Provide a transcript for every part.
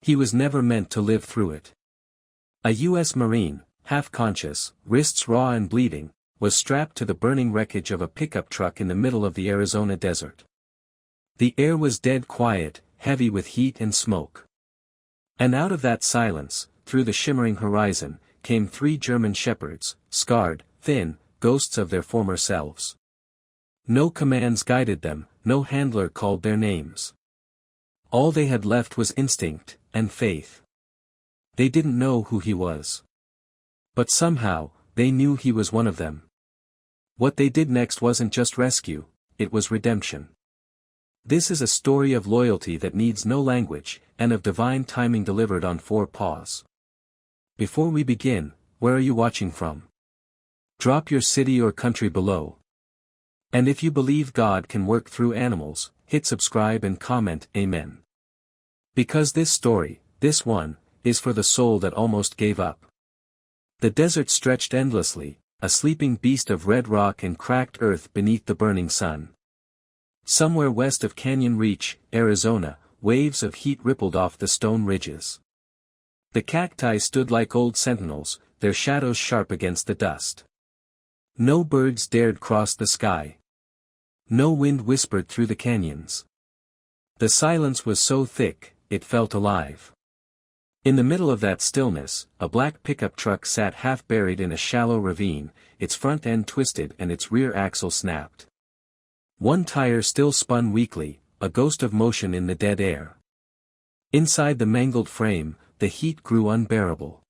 He was never meant to live through it. A U.S. Marine, half-conscious, wrists raw and bleeding, was strapped to the burning wreckage of a pickup truck in the middle of the Arizona desert. The air was dead quiet, heavy with heat and smoke. And out of that silence, through the shimmering horizon, came 3 German shepherds, scarred, thin, ghosts of their former selves. No commands guided them, no handler called their names. All they had left was instinct, and faith. They didn't know who he was. But somehow, they knew he was one of them. What they did next wasn't just rescue, it was redemption. This is a story of loyalty that needs no language, and of divine timing delivered on 4 paws. Before we begin, where are you watching from? Drop your city or country below. And if you believe God can work through animals, hit subscribe and comment Amen. Because this story, this one, is for the soul that almost gave up. The desert stretched endlessly, a sleeping beast of red rock and cracked earth beneath the burning sun. Somewhere west of Canyon Reach, Arizona, waves of heat rippled off the stone ridges. The cacti stood like old sentinels, their shadows sharp against the dust. No birds dared cross the sky. No wind whispered through the canyons. The silence was so thick, it felt alive. In the middle of that stillness, a black pickup truck sat half buried in a shallow ravine, its front end twisted and its rear axle snapped. One tire still spun weakly, a ghost of motion in the dead air. Inside the mangled frame, the heat grew unbearable.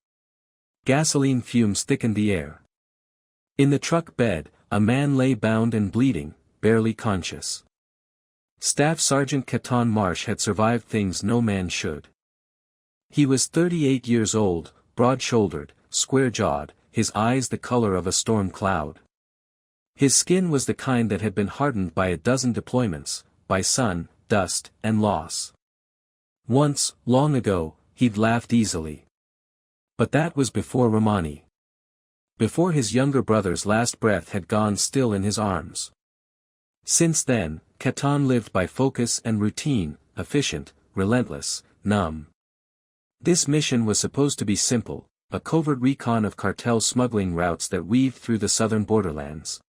Gasoline fumes thickened the air. In the truck bed, a man lay bound and bleeding, barely conscious. Staff Sergeant Caton Marsh had survived things no man should. He was 38 years old, broad-shouldered, square-jawed, his eyes the color of a storm cloud. His skin was the kind that had been hardened by a dozen deployments, by sun, dust, and loss. Once, long ago, he'd laughed easily. But that was before Romani. Before his younger brother's last breath had gone still in his arms. Since then, Caton lived by focus and routine, efficient, relentless, numb. This mission was supposed to be simple, a covert recon of cartel smuggling routes that weaved through the southern borderlands.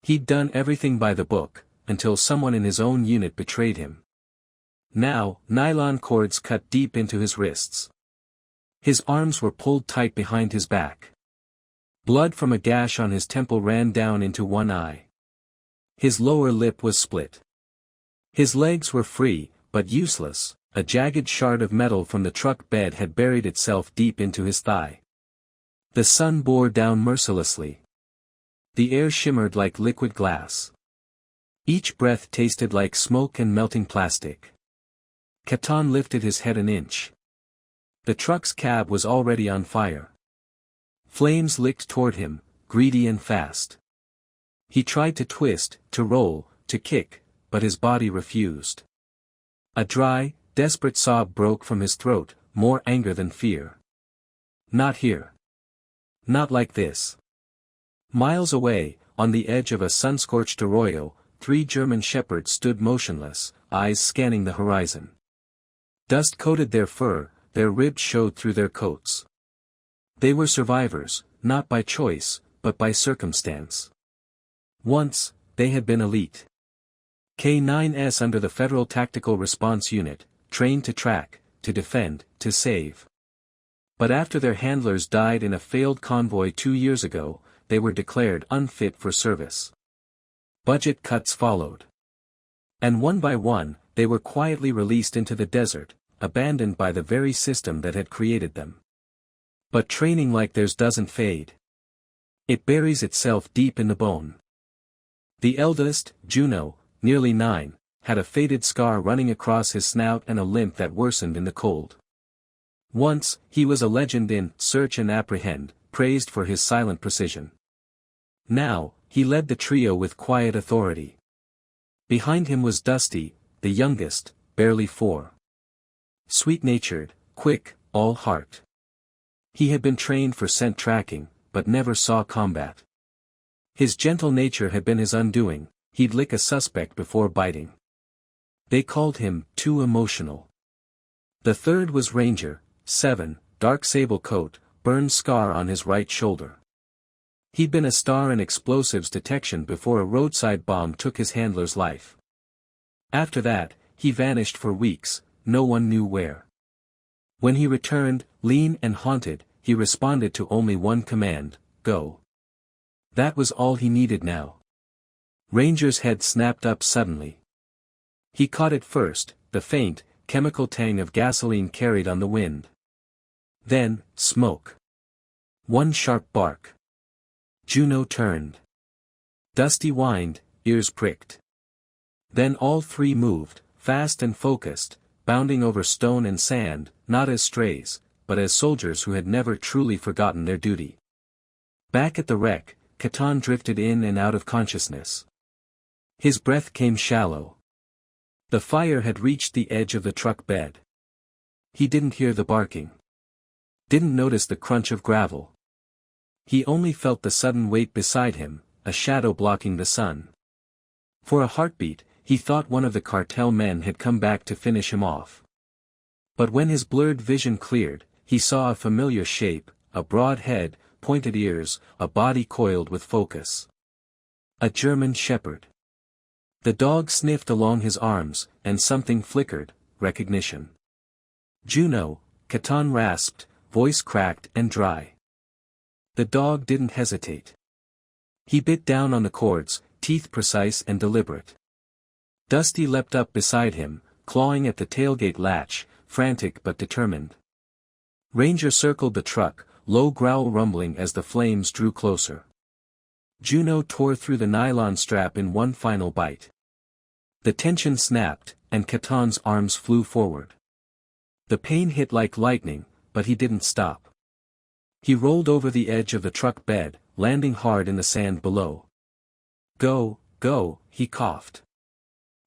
He'd done everything by the book, until someone in his own unit betrayed him. Now, nylon cords cut deep into his wrists. His arms were pulled tight behind his back. Blood from a gash on his temple ran down into one eye. His lower lip was split. His legs were free, but useless, a jagged shard of metal from the truck bed had buried itself deep into his thigh. The sun bore down mercilessly. The air shimmered like liquid glass. Each breath tasted like smoke and melting plastic. Caton lifted his head an inch. The truck's cab was already on fire. Flames licked toward him, greedy and fast. He tried to twist, to roll, to kick, but his body refused. A dry, desperate sob broke from his throat, more anger than fear. Not here. Not like this. Miles away, on the edge of a sun-scorched arroyo, 3 German shepherds stood motionless, eyes scanning the horizon. Dust coated their fur, their ribs showed through their coats. They were survivors, not by choice, but by circumstance. Once, they had been elite. K-9s under the Federal Tactical Response Unit, trained to track, to defend, to save. But after their handlers died in a failed convoy 2 years ago, they were declared unfit for service. Budget cuts followed. And one by one, they were quietly released into the desert, abandoned by the very system that had created them. But training like theirs doesn't fade. It buries itself deep in the bone. The eldest, Juno, nearly 9, had a faded scar running across his snout and a limp that worsened in the cold. Once, he was a legend in Search and Apprehend, praised for his silent precision. Now, he led the trio with quiet authority. Behind him was Dusty, the youngest, barely 4. Sweet-natured, quick, all heart. He had been trained for scent tracking, but never saw combat. His gentle nature had been his undoing, he'd lick a suspect before biting. They called him too emotional. The third was Ranger, 7, dark sable coat, burned scar on his right shoulder. He'd been a star in explosives detection before a roadside bomb took his handler's life. After that, he vanished for weeks, no one knew where. When he returned, lean and haunted, he responded to only one command, go. That was all he needed now. Ranger's head snapped up suddenly. He caught it first, the faint, chemical tang of gasoline carried on the wind. Then, smoke. One sharp bark. Juno turned. Dusty whined, ears pricked. Then all three moved, fast and focused, bounding over stone and sand, not as strays, but as soldiers who had never truly forgotten their duty. Back at the wreck, Catan drifted in and out of consciousness. His breath came shallow. The fire had reached the edge of the truck bed. He didn't hear the barking. Didn't notice the crunch of gravel. He only felt the sudden weight beside him, a shadow blocking the sun. For a heartbeat, he thought one of the cartel men had come back to finish him off. But when his blurred vision cleared, he saw a familiar shape, a broad head, pointed ears, a body coiled with focus. A German shepherd. The dog sniffed along his arms, and something flickered, recognition. Juno, Catan rasped, voice cracked and dry. The dog didn't hesitate. He bit down on the cords, teeth precise and deliberate. Dusty leapt up beside him, clawing at the tailgate latch, frantic but determined. Ranger circled the truck, low growl rumbling as the flames drew closer. Juno tore through the nylon strap in one final bite. The tension snapped, and Catan's arms flew forward. The pain hit like lightning, but he didn't stop. He rolled over the edge of the truck bed, landing hard in the sand below. Go, go, he coughed.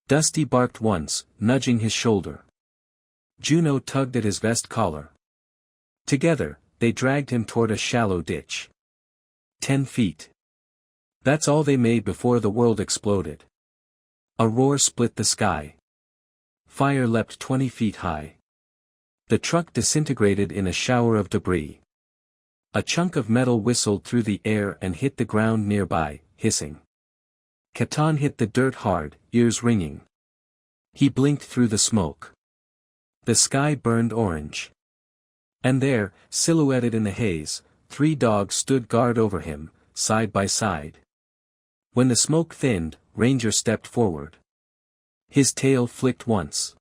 Dusty barked once, nudging his shoulder. Juno tugged at his vest collar. Together, they dragged him toward a shallow ditch. 10 feet. That's all they made before the world exploded. A roar split the sky. Fire leapt 20 feet high. The truck disintegrated in a shower of debris. A chunk of metal whistled through the air and hit the ground nearby, hissing. Catan hit the dirt hard, ears ringing. He blinked through the smoke. The sky burned orange. And there, silhouetted in the haze, 3 dogs stood guard over him, side by side. When the smoke thinned, Ranger stepped forward. His tail flicked once.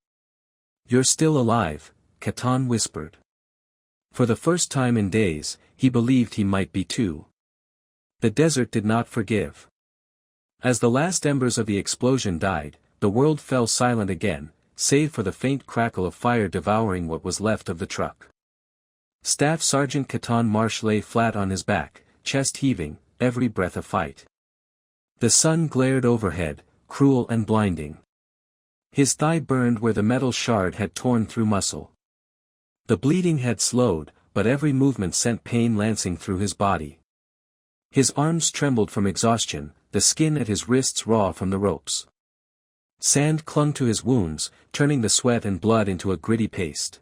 "You're still alive," Catan whispered. For the first time in days, he believed he might be too. The desert did not forgive. As the last embers of the explosion died, the world fell silent again, save for the faint crackle of fire devouring what was left of the truck. Staff Sergeant Catan Marsh lay flat on his back, chest heaving, every breath a fight. The sun glared overhead, cruel and blinding. His thigh burned where the metal shard had torn through muscle. The bleeding had slowed, but every movement sent pain lancing through his body. His arms trembled from exhaustion, the skin at his wrists raw from the ropes. Sand clung to his wounds, turning the sweat and blood into a gritty paste.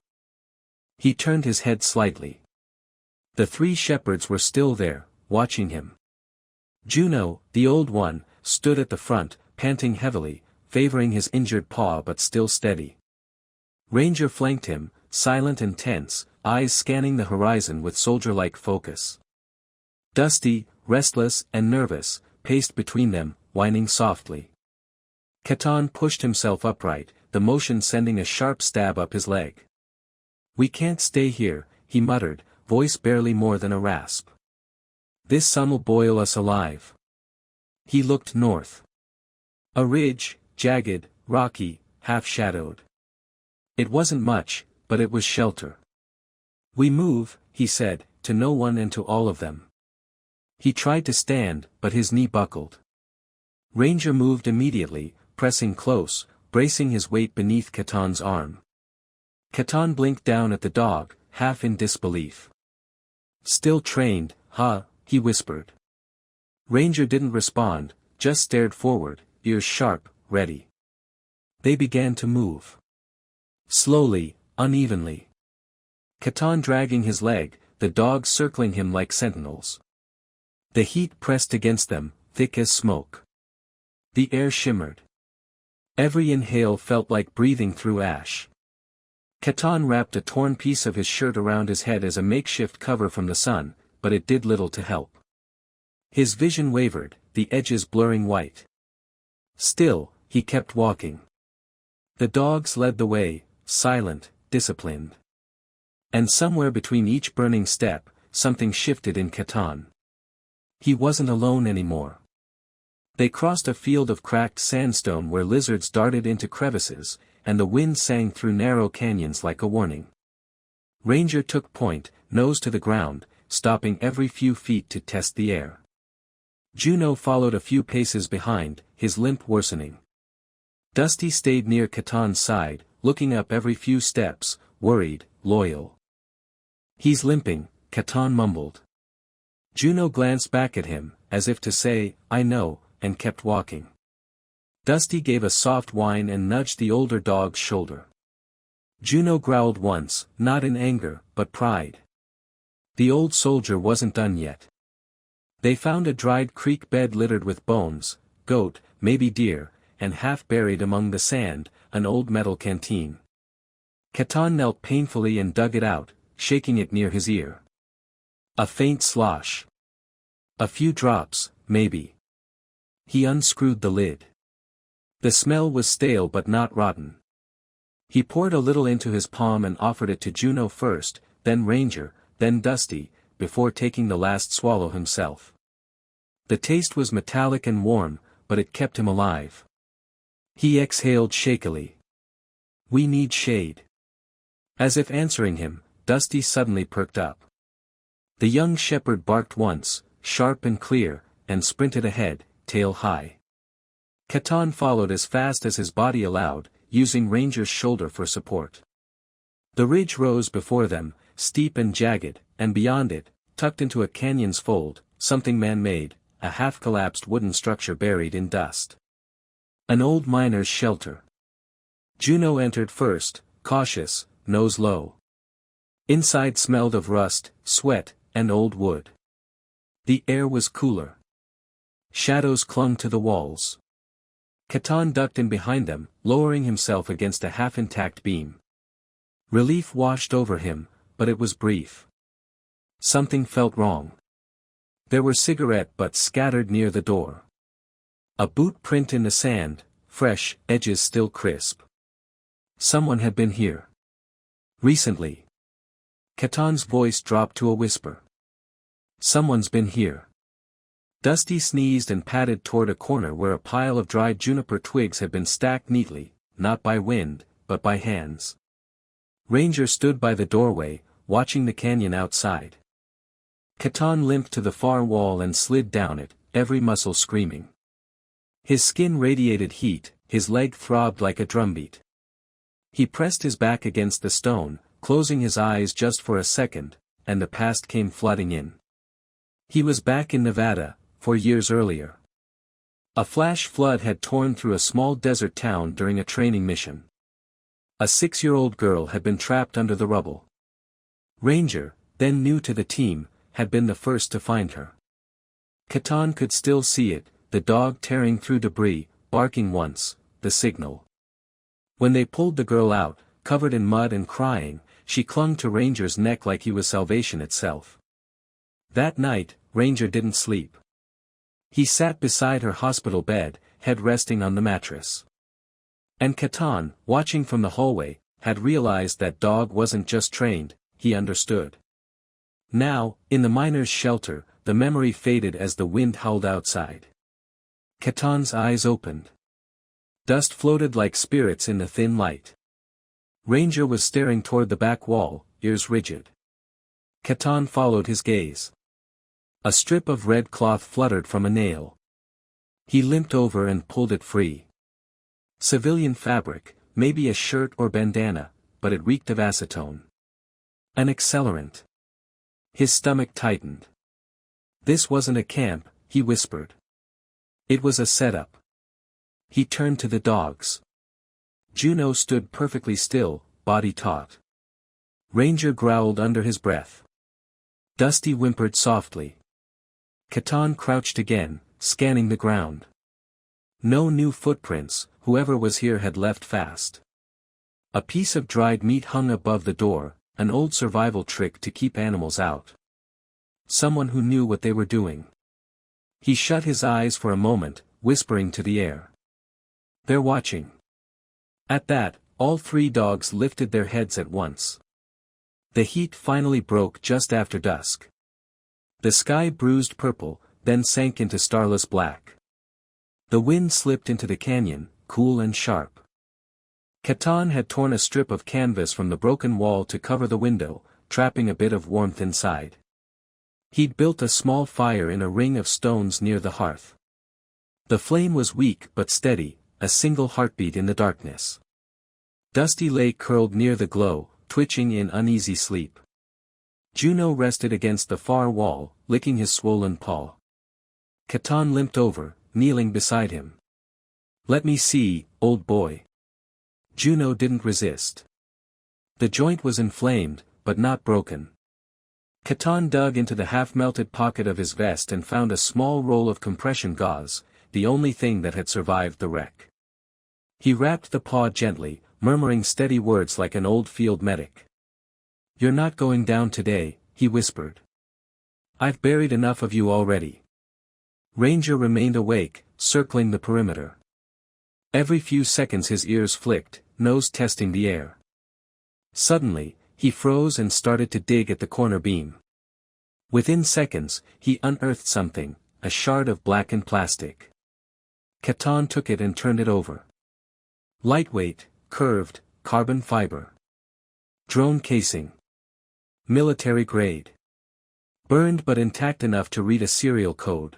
He turned his head slightly. The 3 shepherds were still there, watching him. Juno, the old one, stood at the front, panting heavily, favoring his injured paw but still steady. Ranger flanked him, silent and tense, eyes scanning the horizon with soldier-like focus. Dusty, restless and nervous, paced between them, whining softly. Catan pushed himself upright, the motion sending a sharp stab up his leg. "We can't stay here," he muttered, voice barely more than a rasp. "This sun'll boil us alive." He looked north. A ridge, jagged, rocky, half-shadowed. It wasn't much, but it was shelter. "We move," he said, to no one and to all of them. He tried to stand, but his knee buckled. Ranger moved immediately, pressing close, bracing his weight beneath Catan's arm. Catan blinked down at the dog, half in disbelief. "Still trained, huh?" he whispered. Ranger didn't respond, just stared forward, ears sharp, ready. They began to move. Slowly, unevenly. Catan dragging his leg, the dogs circling him like sentinels. The heat pressed against them, thick as smoke. The air shimmered. Every inhale felt like breathing through ash. Catan wrapped a torn piece of his shirt around his head as a makeshift cover from the sun, but it did little to help. His vision wavered, the edges blurring white. Still, he kept walking. The dogs led the way, silent, disciplined. And somewhere between each burning step, something shifted in Catan. He wasn't alone anymore. They crossed a field of cracked sandstone where lizards darted into crevices, and the wind sang through narrow canyons like a warning. Ranger took point, nose to the ground, stopping every few feet to test the air. Juno followed a few paces behind, his limp worsening. Dusty stayed near Catan's side, looking up every few steps, worried, loyal. "He's limping," Catan mumbled. Juno glanced back at him, as if to say, "I know," and kept walking. Dusty gave a soft whine and nudged the older dog's shoulder. Juno growled once, not in anger, but pride. The old soldier wasn't done yet. They found a dried creek bed littered with bones, goat, maybe deer, and half buried among the sand, an old metal canteen. Catan knelt painfully and dug it out, shaking it near his ear. A faint slosh. A few drops, maybe. He unscrewed the lid. The smell was stale but not rotten. He poured a little into his palm and offered it to Juno first, then Ranger, then Dusty, before taking the last swallow himself. The taste was metallic and warm, but it kept him alive. He exhaled shakily. "We need shade." As if answering him, Dusty suddenly perked up. The young shepherd barked once, sharp and clear, and sprinted ahead, tail high. Catan followed as fast as his body allowed, using Ranger's shoulder for support. The ridge rose before them, steep and jagged, and beyond it, tucked into a canyon's fold, something man-made, a half-collapsed wooden structure buried in dust. An old miner's shelter. Juno entered first, cautious, nose low. Inside smelled of rust, sweat, and old wood. The air was cooler. Shadows clung to the walls. Catan ducked in behind them, lowering himself against a half-intact beam. Relief washed over him, but it was brief. Something felt wrong. There were cigarette butts scattered near the door. A boot print in the sand, fresh, edges still crisp. Someone had been here. Recently. Catan's voice dropped to a whisper. "Someone's been here." Dusty sneezed and padded toward a corner where a pile of dried juniper twigs had been stacked neatly, not by wind, but by hands. Ranger stood by the doorway, watching the canyon outside. Catan limped to the far wall and slid down it, every muscle screaming. His skin radiated heat, his leg throbbed like a drumbeat. He pressed his back against the stone, closing his eyes just for a second, and the past came flooding in. He was back in Nevada, 4 years earlier. A flash flood had torn through a small desert town during a training mission. A 6-year-old girl had been trapped under the rubble. Ranger, then new to the team, had been the first to find her. Catan could still see it, the dog tearing through debris, barking once, the signal. When they pulled the girl out, covered in mud and crying, she clung to Ranger's neck like he was salvation itself. That night, Ranger didn't sleep. He sat beside her hospital bed, head resting on the mattress. And Catan, watching from the hallway, had realized that dog wasn't just trained, he understood. Now, in the miner's shelter, the memory faded as the wind howled outside. Catan's eyes opened. Dust floated like spirits in the thin light. Ranger was staring toward the back wall, ears rigid. Catan followed his gaze. A strip of red cloth fluttered from a nail. He limped over and pulled it free. Civilian fabric, maybe a shirt or bandana, but it reeked of acetone. An accelerant. His stomach tightened. This wasn't a camp, he whispered. It was a setup. He turned to the dogs. Juno stood perfectly still, body taut. Ranger growled under his breath. Dusty whimpered softly. Catan crouched again, scanning the ground. No new footprints, whoever was here had left fast. A piece of dried meat hung above the door, an old survival trick to keep animals out. Someone who knew what they were doing. He shut his eyes for a moment, whispering to the air. They're watching. At that, all three dogs lifted their heads at once. The heat finally broke just after dusk. The sky bruised purple, then sank into starless black. The wind slipped into the canyon, cool and sharp. Catan had torn a strip of canvas from the broken wall to cover the window, trapping a bit of warmth inside. He'd built a small fire in a ring of stones near the hearth. The flame was weak but steady, a single heartbeat in the darkness. Dusty lay curled near the glow, twitching in uneasy sleep. Juno rested against the far wall, licking his swollen paw. Catan limped over, kneeling beside him. Let me see, old boy. Juno didn't resist. The joint was inflamed, but not broken. Catan dug into the half-melted pocket of his vest and found a small roll of compression gauze, the only thing that had survived the wreck. He wrapped the paw gently, murmuring steady words like an old field medic. You're not going down today, he whispered. I've buried enough of you already. Ranger remained awake, circling the perimeter. Every few seconds his ears flicked, nose testing the air. Suddenly, he froze and started to dig at the corner beam. Within seconds, he unearthed something, a shard of blackened plastic. Catan took it and turned it over. Lightweight, curved, carbon fiber. Drone casing. Military grade. Burned but intact enough to read a serial code.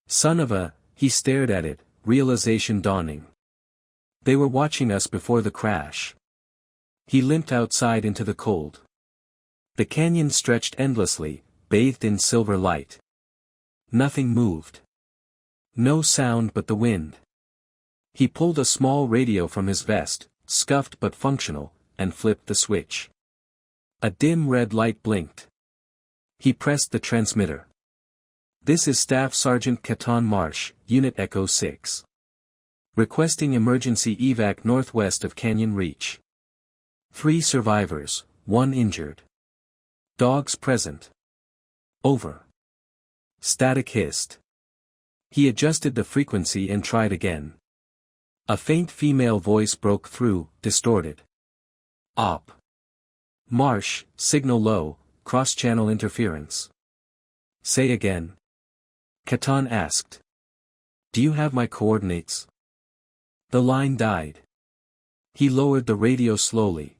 Son of a, he stared at it, realization dawning. They were watching us before the crash. He limped outside into the cold. The canyon stretched endlessly, bathed in silver light. Nothing moved. No sound but the wind. He pulled a small radio from his vest, scuffed but functional, and flipped the switch. A dim red light blinked. He pressed the transmitter. This is Staff Sergeant Catan Marsh, Unit Echo 6. Requesting emergency evac northwest of Canyon Reach. 3 survivors, 1 injured. Dogs present. Over. Static hissed. He adjusted the frequency and tried again. A faint female voice broke through, distorted. Op. Marsh, signal low, cross-channel interference. Say again. Catan asked. Do you have my coordinates? The line died. He lowered the radio slowly.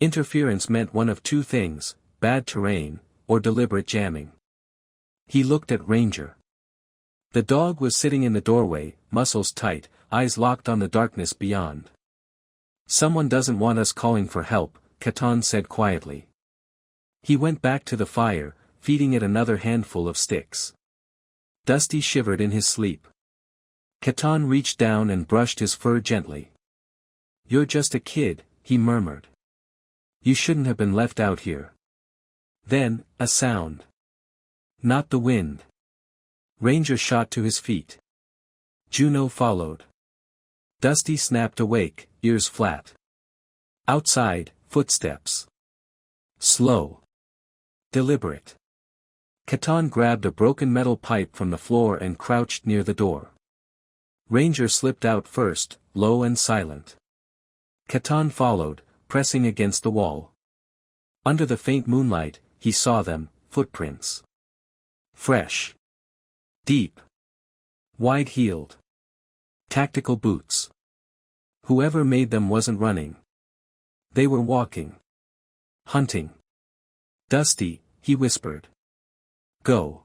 Interference meant one of 2 things, bad terrain, or deliberate jamming. He looked at Ranger. The dog was sitting in the doorway, muscles tight, eyes locked on the darkness beyond. Someone doesn't want us calling for help, Catan said quietly. He went back to the fire, feeding it another handful of sticks. Dusty shivered in his sleep. Catan reached down and brushed his fur gently. You're just a kid, he murmured. You shouldn't have been left out here. Then, a sound. Not the wind. Ranger shot to his feet. Juno followed. Dusty snapped awake, ears flat. Outside, footsteps. Slow. Deliberate. Catan grabbed a broken metal pipe from the floor and crouched near the door. Ranger slipped out first, low and silent. Catan followed, pressing against the wall. Under the faint moonlight, he saw them, footprints. Fresh. Deep. Wide-heeled. Tactical boots. Whoever made them wasn't running. They were walking. Hunting. Dusty, he whispered. Go.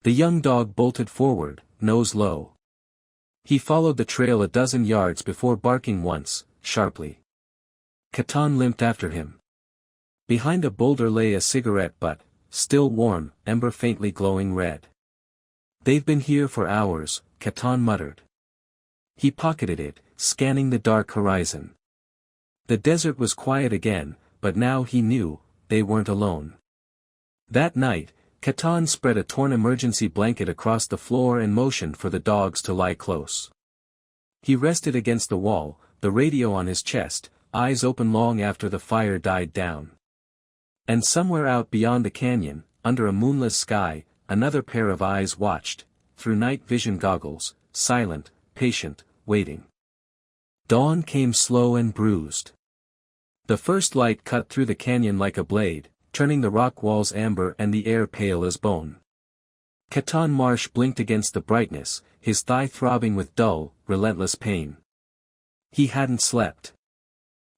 The young dog bolted forward, nose low. He followed the trail a dozen yards before barking once, sharply. Catan limped after him. Behind a boulder lay a cigarette butt, still warm, ember faintly glowing red. They've been here for hours, Catan muttered. He pocketed it, scanning the dark horizon. The desert was quiet again, but now he knew, they weren't alone. That night, Catan spread a torn emergency blanket across the floor and motioned for the dogs to lie close. He rested against the wall, the radio on his chest, eyes open long after the fire died down. And somewhere out beyond the canyon, under a moonless sky, another pair of eyes watched, through night vision goggles, silent, patient, waiting. Dawn came slow and bruised. The first light cut through the canyon like a blade, turning the rock walls amber and the air pale as bone. Catan Marsh blinked against the brightness, his thigh throbbing with dull, relentless pain. He hadn't slept.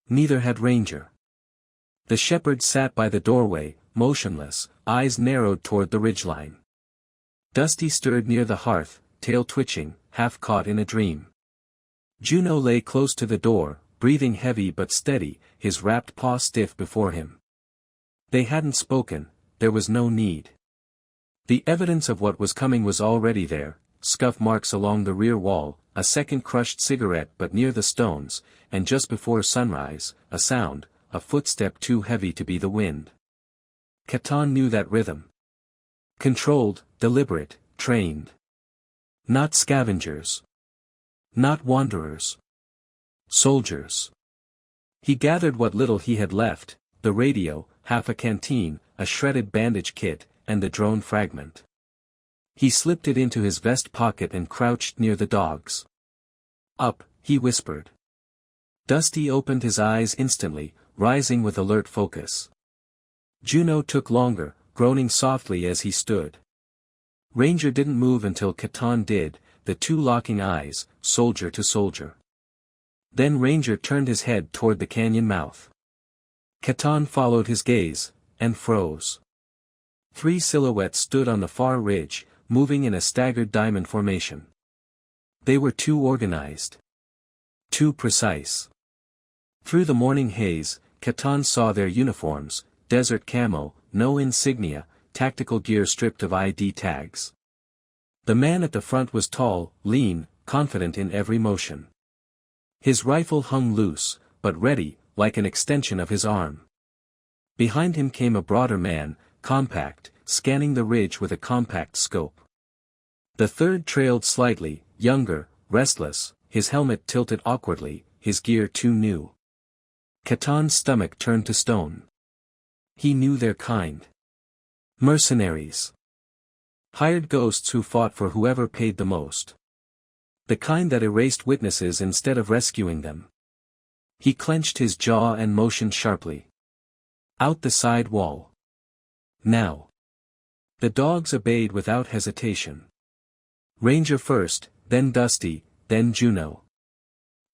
Neither had Ranger. The shepherd sat by the doorway, motionless, eyes narrowed toward the ridgeline. Dusty stirred near the hearth, tail twitching, half caught in a dream. Juno lay close to the door, breathing heavy but steady, his wrapped paw stiff before him. They hadn't spoken, there was no need. The evidence of what was coming was already there, scuff marks along the rear wall, a second crushed cigarette but near the stones, and just before sunrise, a sound, a footstep too heavy to be the wind. Catan knew that rhythm. Controlled, deliberate, trained. Not scavengers. Not wanderers. Soldiers. He gathered what little he had left, the radio, half a canteen, a shredded bandage kit, and the drone fragment. He slipped it into his vest pocket and crouched near the dogs. Up, he whispered. Dusty opened his eyes instantly, rising with alert focus. Juno took longer, groaning softly as he stood. Ranger didn't move until Catan did, the two locking eyes, soldier to soldier. Then Ranger turned his head toward the canyon mouth. Catan followed his gaze, and froze. Three silhouettes stood on the far ridge, moving in a staggered diamond formation. They were too organized. Too precise. Through the morning haze, Catan saw their uniforms, desert camo, no insignia, tactical gear stripped of ID tags. The man at the front was tall, lean, confident in every motion. His rifle hung loose, but ready, like an extension of his arm. Behind him came a broader man, compact, scanning the ridge with a compact scope. The third trailed slightly, younger, restless, his helmet tilted awkwardly, his gear too new. Catan's stomach turned to stone. He knew their kind. Mercenaries. Hired ghosts who fought for whoever paid the most. The kind that erased witnesses instead of rescuing them. He clenched his jaw and motioned sharply. Out the side wall. Now. The dogs obeyed without hesitation. Ranger first, then Dusty, then Juno.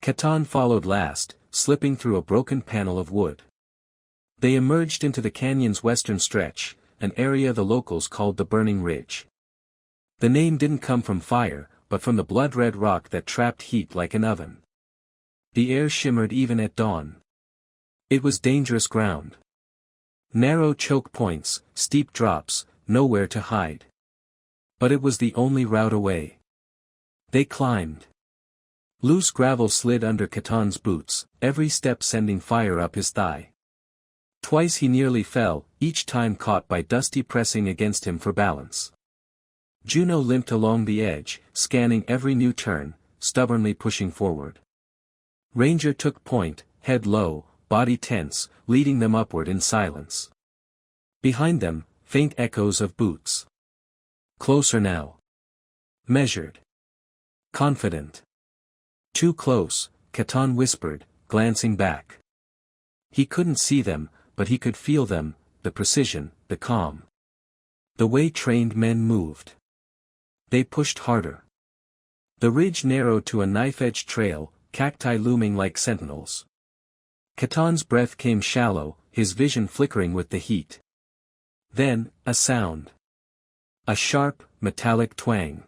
Catan followed last, slipping through a broken panel of wood. They emerged into the canyon's western stretch, an area the locals called the Burning Ridge. The name didn't come from fire, but from the blood-red rock that trapped heat like an oven. The air shimmered even at dawn. It was dangerous ground. Narrow choke points, steep drops, nowhere to hide. But it was the only route away. They climbed. Loose gravel slid under Catan's boots, every step sending fire up his thigh. Twice he nearly fell, each time caught by Dusty pressing against him for balance. Juno limped along the edge, scanning every new turn, stubbornly pushing forward. Ranger took point, head low, body tense, leading them upward in silence. Behind them, faint echoes of boots. Closer now. Measured. Confident. Too close, Catan whispered, glancing back. He couldn't see them, but he could feel them, the precision, the calm. The way trained men moved. They pushed harder. The ridge narrowed to a knife-edged trail, cacti looming like sentinels. Catan's breath came shallow, his vision flickering with the heat. Then, a sound. A sharp, metallic twang.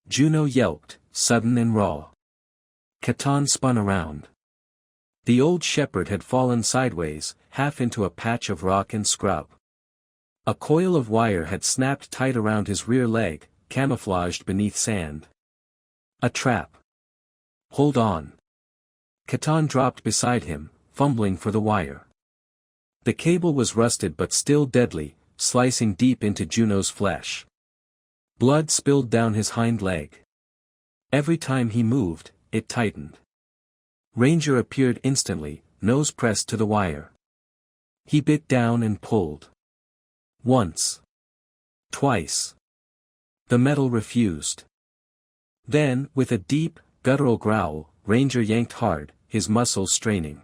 Juno yelped, sudden and raw. Catan spun around. The old shepherd had fallen sideways, half into a patch of rock and scrub. A coil of wire had snapped tight around his rear leg, camouflaged beneath sand. A trap. Hold on. Catan dropped beside him, fumbling for the wire. The cable was rusted but still deadly, slicing deep into Juno's flesh. Blood spilled down his hind leg. Every time he moved, it tightened. Ranger appeared instantly, nose pressed to the wire. He bit down and pulled. Once. Twice. The metal refused. Then, with a deep, guttural growl, Ranger yanked hard, his muscles straining.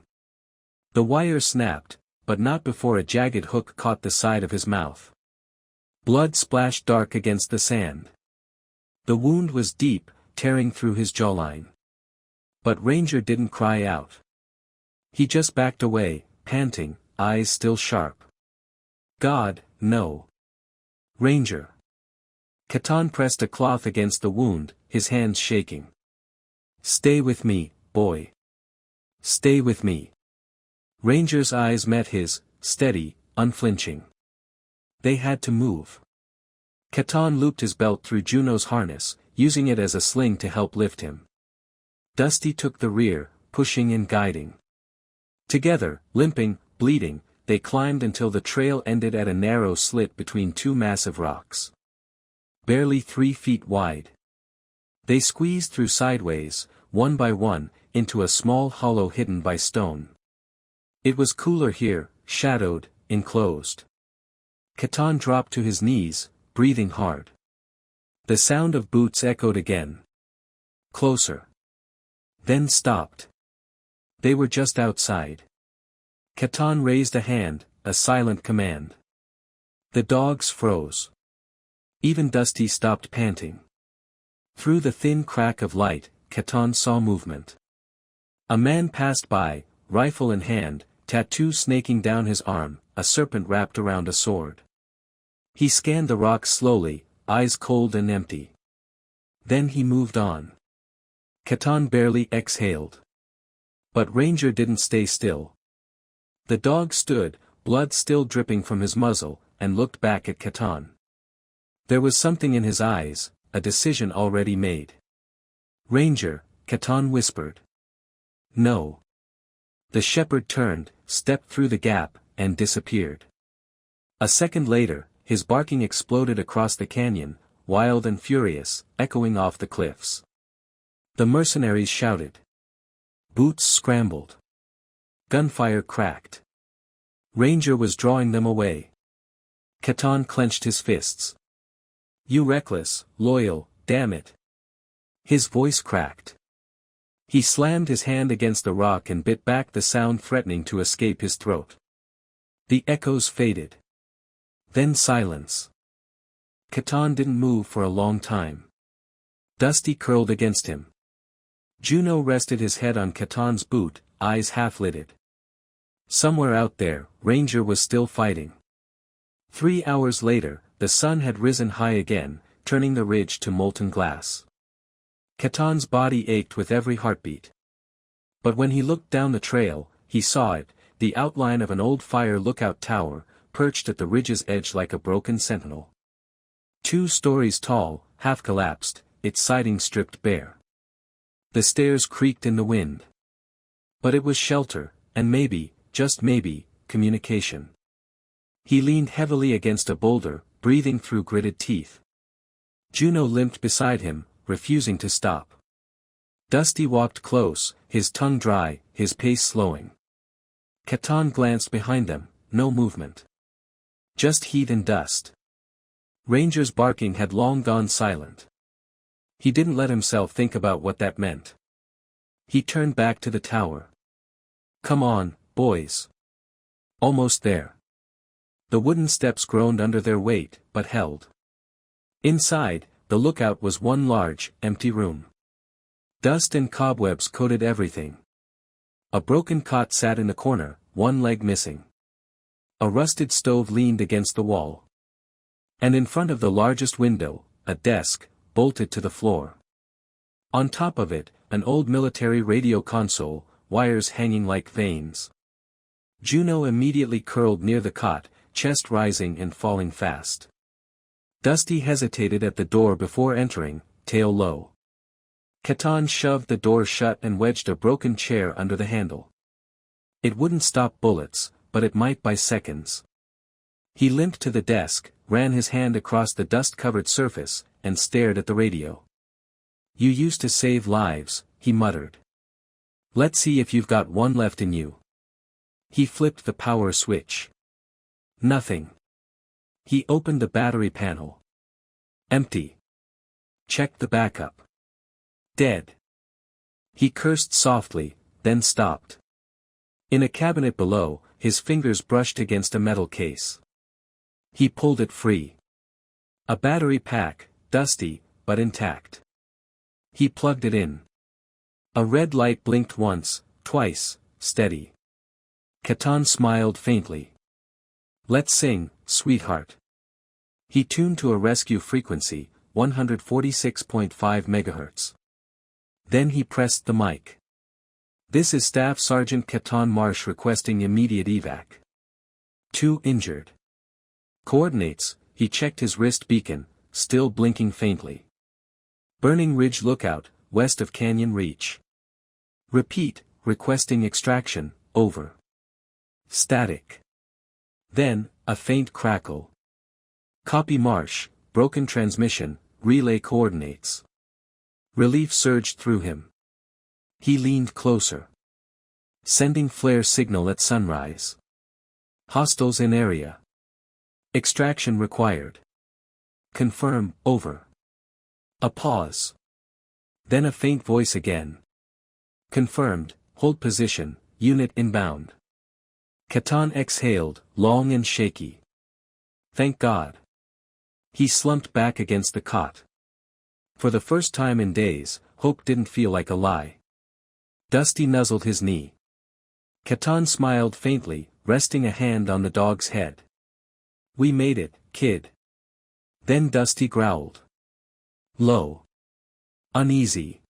The wire snapped, but not before a jagged hook caught the side of his mouth. Blood splashed dark against the sand. The wound was deep, tearing through his jawline. But Ranger didn't cry out. He just backed away, panting, eyes still sharp. God, no. Ranger. Catan pressed a cloth against the wound, his hands shaking. Stay with me, boy. Stay with me. Ranger's eyes met his, steady, unflinching. They had to move. Catan looped his belt through Juno's harness, using it as a sling to help lift him. Dusty took the rear, pushing and guiding. Together, limping, bleeding, they climbed until the trail ended at a narrow slit between two massive rocks. Barely 3 feet wide. They squeezed through sideways, one by one, into a small hollow hidden by stone. It was cooler here, shadowed, enclosed. Catan dropped to his knees, breathing hard. The sound of boots echoed again. Closer. Then stopped. They were just outside. Catan raised a hand, a silent command. The dogs froze. Even Dusty stopped panting. Through the thin crack of light, Catan saw movement. A man passed by, rifle in hand, tattoo snaking down his arm, a serpent wrapped around a sword. He scanned the rocks slowly, eyes cold and empty. Then he moved on. Catan barely exhaled. But Ranger didn't stay still. The dog stood, blood still dripping from his muzzle, and looked back at Catan. There was something in his eyes, a decision already made. Ranger, Catan whispered. No. The shepherd turned, stepped through the gap, and disappeared. A second later, his barking exploded across the canyon, wild and furious, echoing off the cliffs. The mercenaries shouted. Boots scrambled. Gunfire cracked. Ranger was drawing them away. Catan clenched his fists. You reckless, loyal, damn it. His voice cracked. He slammed his hand against the rock and bit back the sound threatening to escape his throat. The echoes faded. Then silence. Catan didn't move for a long time. Dusty curled against him. Juno rested his head on Catan's boot, eyes half-lidded. Somewhere out there, Ranger was still fighting. 3 hours later, the sun had risen high again, turning the ridge to molten glass. Catan's body ached with every heartbeat. But when he looked down the trail, he saw it, the outline of an old fire lookout tower, perched at the ridge's edge like a broken sentinel. 2 stories tall, half-collapsed, its siding stripped bare. The stairs creaked in the wind. But it was shelter, and maybe, just maybe, communication. He leaned heavily against a boulder, breathing through gritted teeth. Juno limped beside him, refusing to stop. Dusty walked close, his tongue dry, his pace slowing. Catan glanced behind them, no movement. Just heat and dust. Ranger's barking had long gone silent. He didn't let himself think about what that meant. He turned back to the tower. Come on, boys. Almost there. The wooden steps groaned under their weight, but held. Inside, the lookout was one large, empty room. Dust and cobwebs coated everything. A broken cot sat in the corner, one leg missing. A rusted stove leaned against the wall. And in front of the largest window, a desk, bolted to the floor. On top of it, an old military radio console, wires hanging like veins. Juno immediately curled near the cot, chest rising and falling fast. Dusty hesitated at the door before entering, tail low. Catan shoved the door shut and wedged a broken chair under the handle. It wouldn't stop bullets, but it might by seconds. He limped to the desk, ran his hand across the dust-covered surface, and stared at the radio. "You used to save lives," he muttered. "Let's see if you've got one left in you." He flipped the power switch. Nothing. He opened the battery panel. Empty. Checked the backup. Dead. He cursed softly, then stopped. In a cabinet below, his fingers brushed against a metal case. He pulled it free. A battery pack, dusty, but intact. He plugged it in. A red light blinked once, twice, steady. Catan smiled faintly. "Let's sing, sweetheart." He tuned to a rescue frequency, 146.5 MHz. Then he pressed the mic. "This is Staff Sergeant Catan Marsh requesting immediate evac. 2 injured. Coordinates." He checked his wrist beacon, still blinking faintly. "Burning Ridge Lookout, west of Canyon Reach. Repeat, requesting extraction, over." Static. Then, a faint crackle. "Copy Marsh, broken transmission, relay coordinates." Relief surged through him. He leaned closer. "Sending flare signal at sunrise. Hostiles in area. Extraction required. Confirm, over." A pause. Then a faint voice again. "Confirmed, hold position, unit inbound." Catan exhaled, long and shaky. Thank God. He slumped back against the cot. For the first time in days, hope didn't feel like a lie. Dusty nuzzled his knee. Catan smiled faintly, resting a hand on the dog's head. "We made it, kid." Then Dusty growled. Low. Uneasy.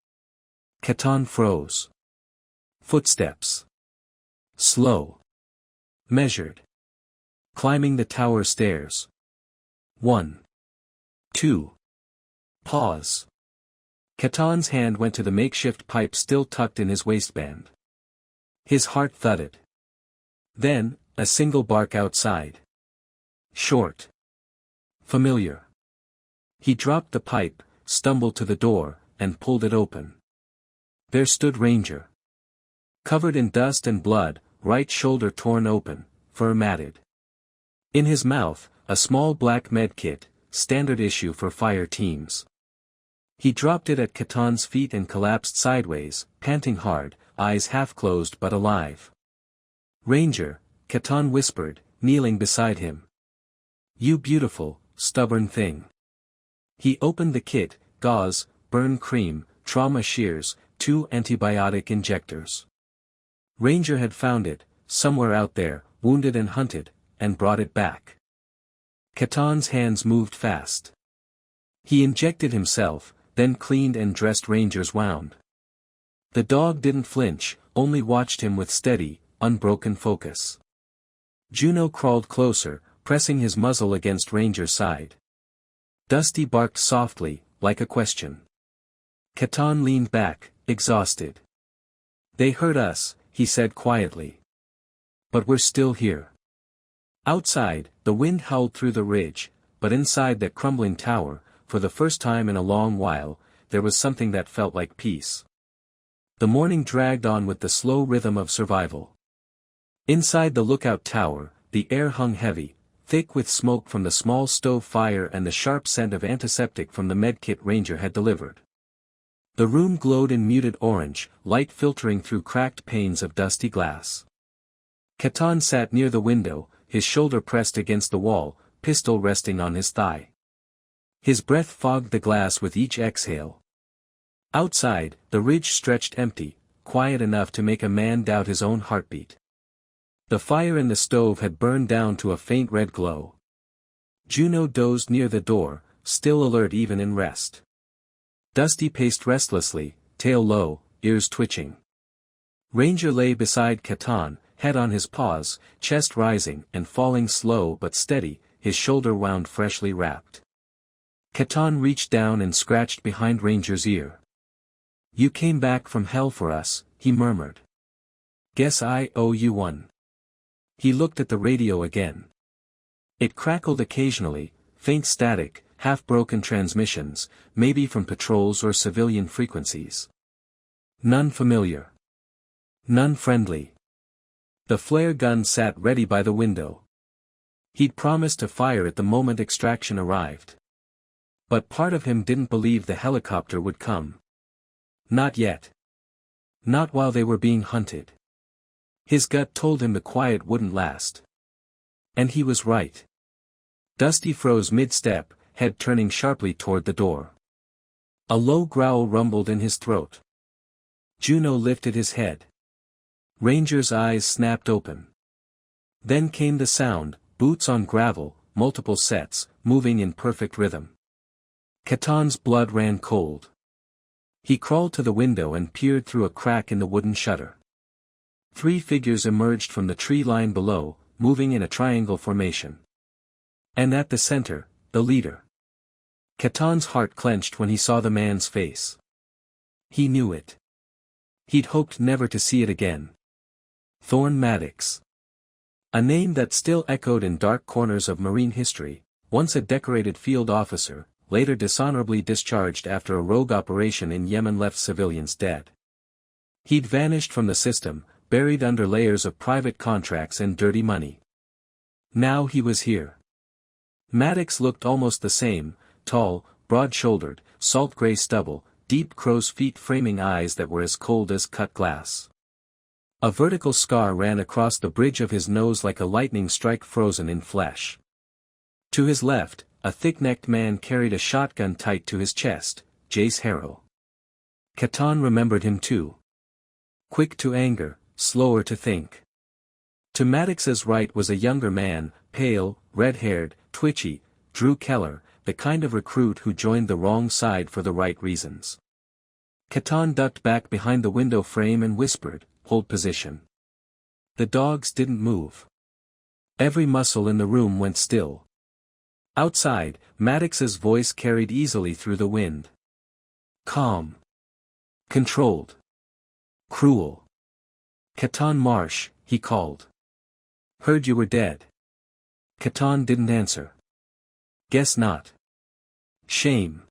Catan froze. Footsteps. Slow. Measured. Climbing the tower stairs. 1. 2. Pause. Catan's hand went to the makeshift pipe still tucked in his waistband. His heart thudded. Then, a single bark outside. Short. Familiar. He dropped the pipe, stumbled to the door, and pulled it open. There stood Ranger. Covered in dust and blood, right shoulder torn open, fur matted. In his mouth, a small black medkit, standard issue for fire teams. He dropped it at Catan's feet and collapsed sideways, panting hard, eyes half closed but alive. "Ranger," Catan whispered, kneeling beside him. "You beautiful, stubborn thing." He opened the kit, gauze, burn cream, trauma shears, 2 antibiotic injectors. Ranger had found it, somewhere out there, wounded and hunted, and brought it back. Catan's hands moved fast. He injected himself, then cleaned and dressed Ranger's wound. The dog didn't flinch, only watched him with steady, unbroken focus. Juno crawled closer, pressing his muzzle against Ranger's side. Dusty barked softly, like a question. Catan leaned back, exhausted. "They hurt us," he said quietly. "But we're still here." Outside, the wind howled through the ridge, but inside that crumbling tower, for the first time in a long while, there was something that felt like peace. The morning dragged on with the slow rhythm of survival. Inside the lookout tower, the air hung heavy, thick with smoke from the small stove fire and the sharp scent of antiseptic from the medkit Ranger had delivered. The room glowed in muted orange, light filtering through cracked panes of dusty glass. Catan sat near the window, his shoulder pressed against the wall, pistol resting on his thigh. His breath fogged the glass with each exhale. Outside, the ridge stretched empty, quiet enough to make a man doubt his own heartbeat. The fire in the stove had burned down to a faint red glow. Juno dozed near the door, still alert even in rest. Dusty paced restlessly, tail low, ears twitching. Ranger lay beside Catan, head on his paws, chest rising and falling slow but steady, his shoulder wound freshly wrapped. Catan reached down and scratched behind Ranger's ear. "You came back from hell for us," he murmured. "Guess I owe you one." He looked at the radio again. It crackled occasionally, faint static, half-broken transmissions, maybe from patrols or civilian frequencies. None familiar. None friendly. The flare gun sat ready by the window. He'd promised to fire it the moment extraction arrived. But part of him didn't believe the helicopter would come. Not yet. Not while they were being hunted. His gut told him the quiet wouldn't last. And he was right. Dusty froze mid-step, head turning sharply toward the door. A low growl rumbled in his throat. Juno lifted his head. Ranger's eyes snapped open. Then came the sound, boots on gravel, multiple sets, moving in perfect rhythm. Caton's blood ran cold. He crawled to the window and peered through a crack in the wooden shutter. 3 figures emerged from the tree line below, moving in a triangle formation. And at the center, the leader. Caton's heart clenched when he saw the man's face. He knew it. He'd hoped never to see it again. Thorne Maddox. A name that still echoed in dark corners of Marine history, once a decorated field officer, later dishonorably discharged after a rogue operation in Yemen left civilians dead. He'd vanished from the system, buried under layers of private contracts and dirty money. Now he was here. Maddox looked almost the same, tall, broad-shouldered, salt-gray stubble, deep crow's feet framing eyes that were as cold as cut glass. A vertical scar ran across the bridge of his nose like a lightning strike frozen in flesh. To his left, a thick-necked man carried a shotgun tight to his chest, Jace Harrow. Caton remembered him too. Quick to anger, slower to think. To Maddox's right was a younger man, pale, red-haired, twitchy, Drew Keller, the kind of recruit who joined the wrong side for the right reasons. Caton ducked back behind the window frame and whispered, "Hold position." The dogs didn't move. Every muscle in the room went still. Outside, Maddox's voice carried easily through the wind. Calm. Controlled. Cruel. Caton Marsh, he called. Heard you were dead. Caton didn't answer. Guess not. Shame.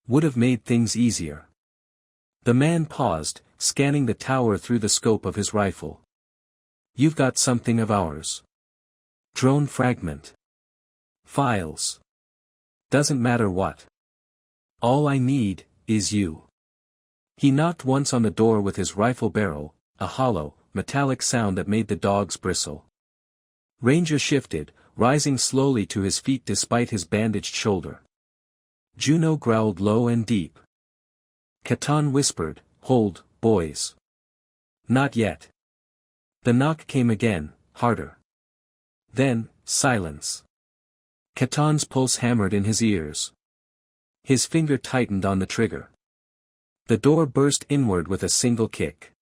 Would have made things easier. The man paused, scanning the tower through the scope of his rifle. You've got something of ours. Drone fragment. Files. Doesn't matter what. All I need, is you. He knocked once on the door with his rifle barrel, a hollow, metallic sound that made the dogs bristle. Ranger shifted, rising slowly to his feet despite his bandaged shoulder. Juno growled low and deep. Caton whispered, "Hold, boys." Not yet. The knock came again, harder. Then, silence. Caton's pulse hammered in his ears. His finger tightened on the trigger. The door burst inward with a single kick.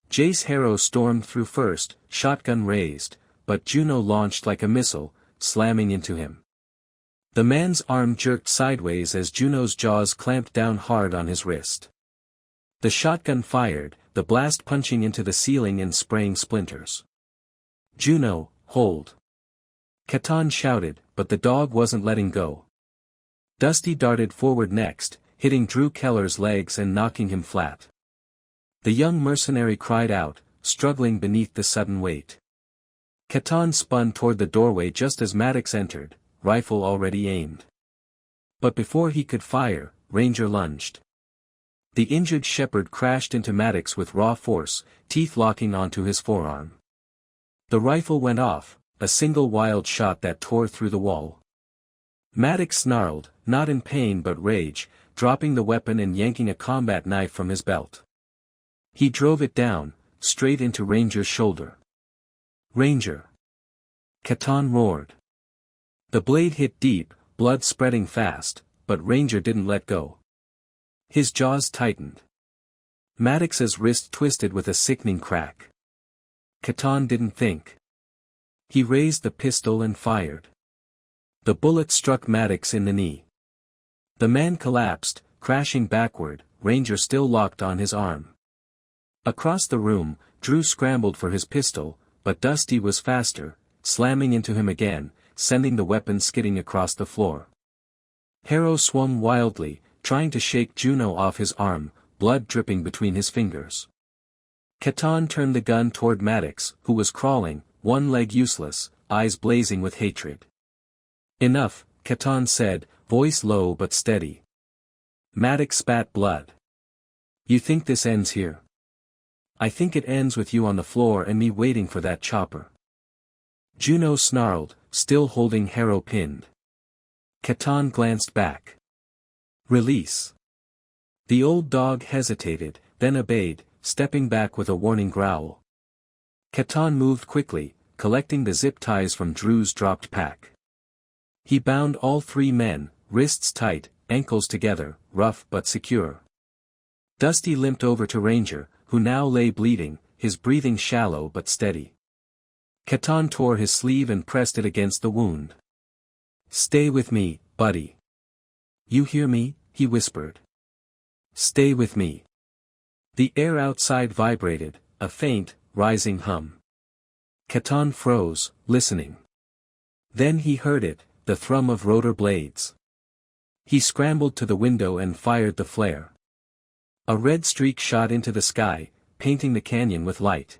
Jace Harrow stormed through first, shotgun raised, but Juno launched like a missile, slamming into him. The man's arm jerked sideways as Juno's jaws clamped down hard on his wrist. The shotgun fired, the blast punching into the ceiling and spraying splinters. "Juno, hold." Caton shouted, but the dog wasn't letting go. Dusty darted forward next, hitting Drew Keller's legs and knocking him flat. The young mercenary cried out, struggling beneath the sudden weight. Caton spun toward the doorway just as Maddox entered, rifle already aimed. But before he could fire, Ranger lunged. The injured shepherd crashed into Maddox with raw force, teeth locking onto his forearm. The rifle went off, a single wild shot that tore through the wall. Maddox snarled, not in pain but rage, dropping the weapon and yanking a combat knife from his belt. He drove it down, straight into Ranger's shoulder. "Ranger!" Caton roared. The blade hit deep, blood spreading fast, but Ranger didn't let go. His jaws tightened. Maddox's wrist twisted with a sickening crack. Caton didn't think. He raised the pistol and fired. The bullet struck Maddox in the knee. The man collapsed, crashing backward, Ranger still locked on his arm. Across the room, Drew scrambled for his pistol, but Dusty was faster, slamming into him again, sending the weapon skidding across the floor. Harrow swung wildly, trying to shake Juno off his arm, blood dripping between his fingers. Catan turned the gun toward Maddox, who was crawling, one leg useless, eyes blazing with hatred. "Enough," Catan said, voice low but steady. Maddox spat blood. "You think this ends here?" "I think it ends with you on the floor and me waiting for that chopper." Juno snarled, still holding Harrow pinned. Catan glanced back. "Release." The old dog hesitated, then obeyed, stepping back with a warning growl. Catan moved quickly, collecting the zip ties from Drew's dropped pack. He bound all three men, wrists tight, ankles together, rough but secure. Dusty limped over to Ranger, who now lay bleeding, his breathing shallow but steady. Catan tore his sleeve and pressed it against the wound. "Stay with me, buddy. You hear me?" he whispered. "Stay with me." The air outside vibrated, a faint, rising hum. Catan froze, listening. Then he heard it, the thrum of rotor blades. He scrambled to the window and fired the flare. A red streak shot into the sky, painting the canyon with light.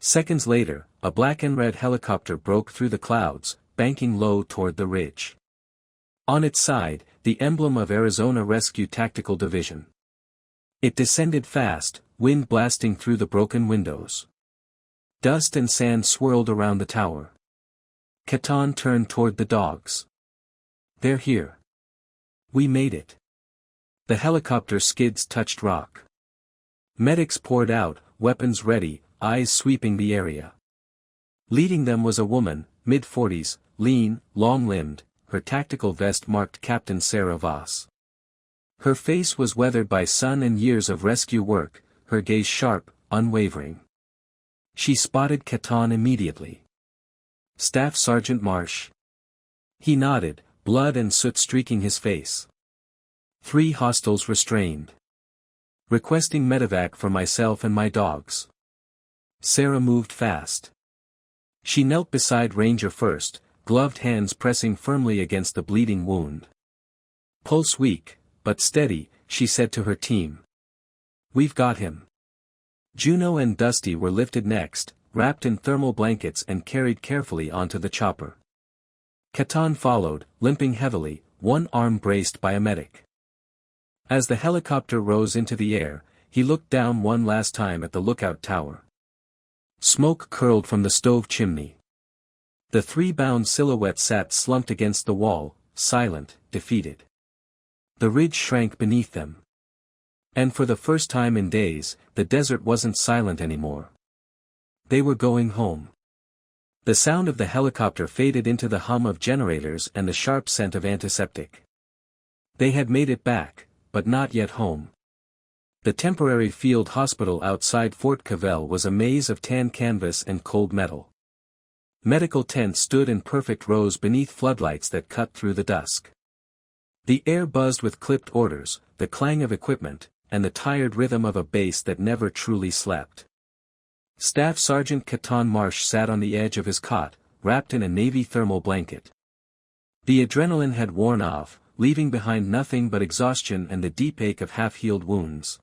Seconds later, a black and red helicopter broke through the clouds, banking low toward the ridge. On its side, the emblem of Arizona Rescue Tactical Division. It descended fast, wind blasting through the broken windows. Dust and sand swirled around the tower. Catan turned toward the dogs. "They're here. We made it." The helicopter skids touched rock. Medics poured out, weapons ready, eyes sweeping the area. Leading them was a woman, mid-40s, lean, long-limbed, her tactical vest marked Captain Sarah Voss. Her face was weathered by sun and years of rescue work, her gaze sharp, unwavering. She spotted Catan immediately. "Staff Sergeant Marsh." He nodded, blood and soot streaking his face. "3 hostiles restrained. Requesting medevac for myself and my dogs." Sarah moved fast. She knelt beside Ranger first, gloved hands pressing firmly against the bleeding wound. "Pulse weak, but steady," she said to her team. "We've got him." Juno and Dusty were lifted next, wrapped in thermal blankets and carried carefully onto the chopper. Catan followed, limping heavily, one arm braced by a medic. As the helicopter rose into the air, he looked down one last time at the lookout tower. Smoke curled from the stove chimney. The 3 bound silhouettes sat slumped against the wall, silent, defeated. The ridge shrank beneath them. And for the first time in days, the desert wasn't silent anymore. They were going home. The sound of the helicopter faded into the hum of generators and the sharp scent of antiseptic. They had made it back, but not yet home. The temporary field hospital outside Fort Cavell was a maze of tan canvas and cold metal. Medical tents stood in perfect rows beneath floodlights that cut through the dusk. The air buzzed with clipped orders, the clang of equipment, and the tired rhythm of a base that never truly slept. Staff Sergeant Catan Marsh sat on the edge of his cot, wrapped in a navy thermal blanket. The adrenaline had worn off, leaving behind nothing but exhaustion and the deep ache of half-healed wounds.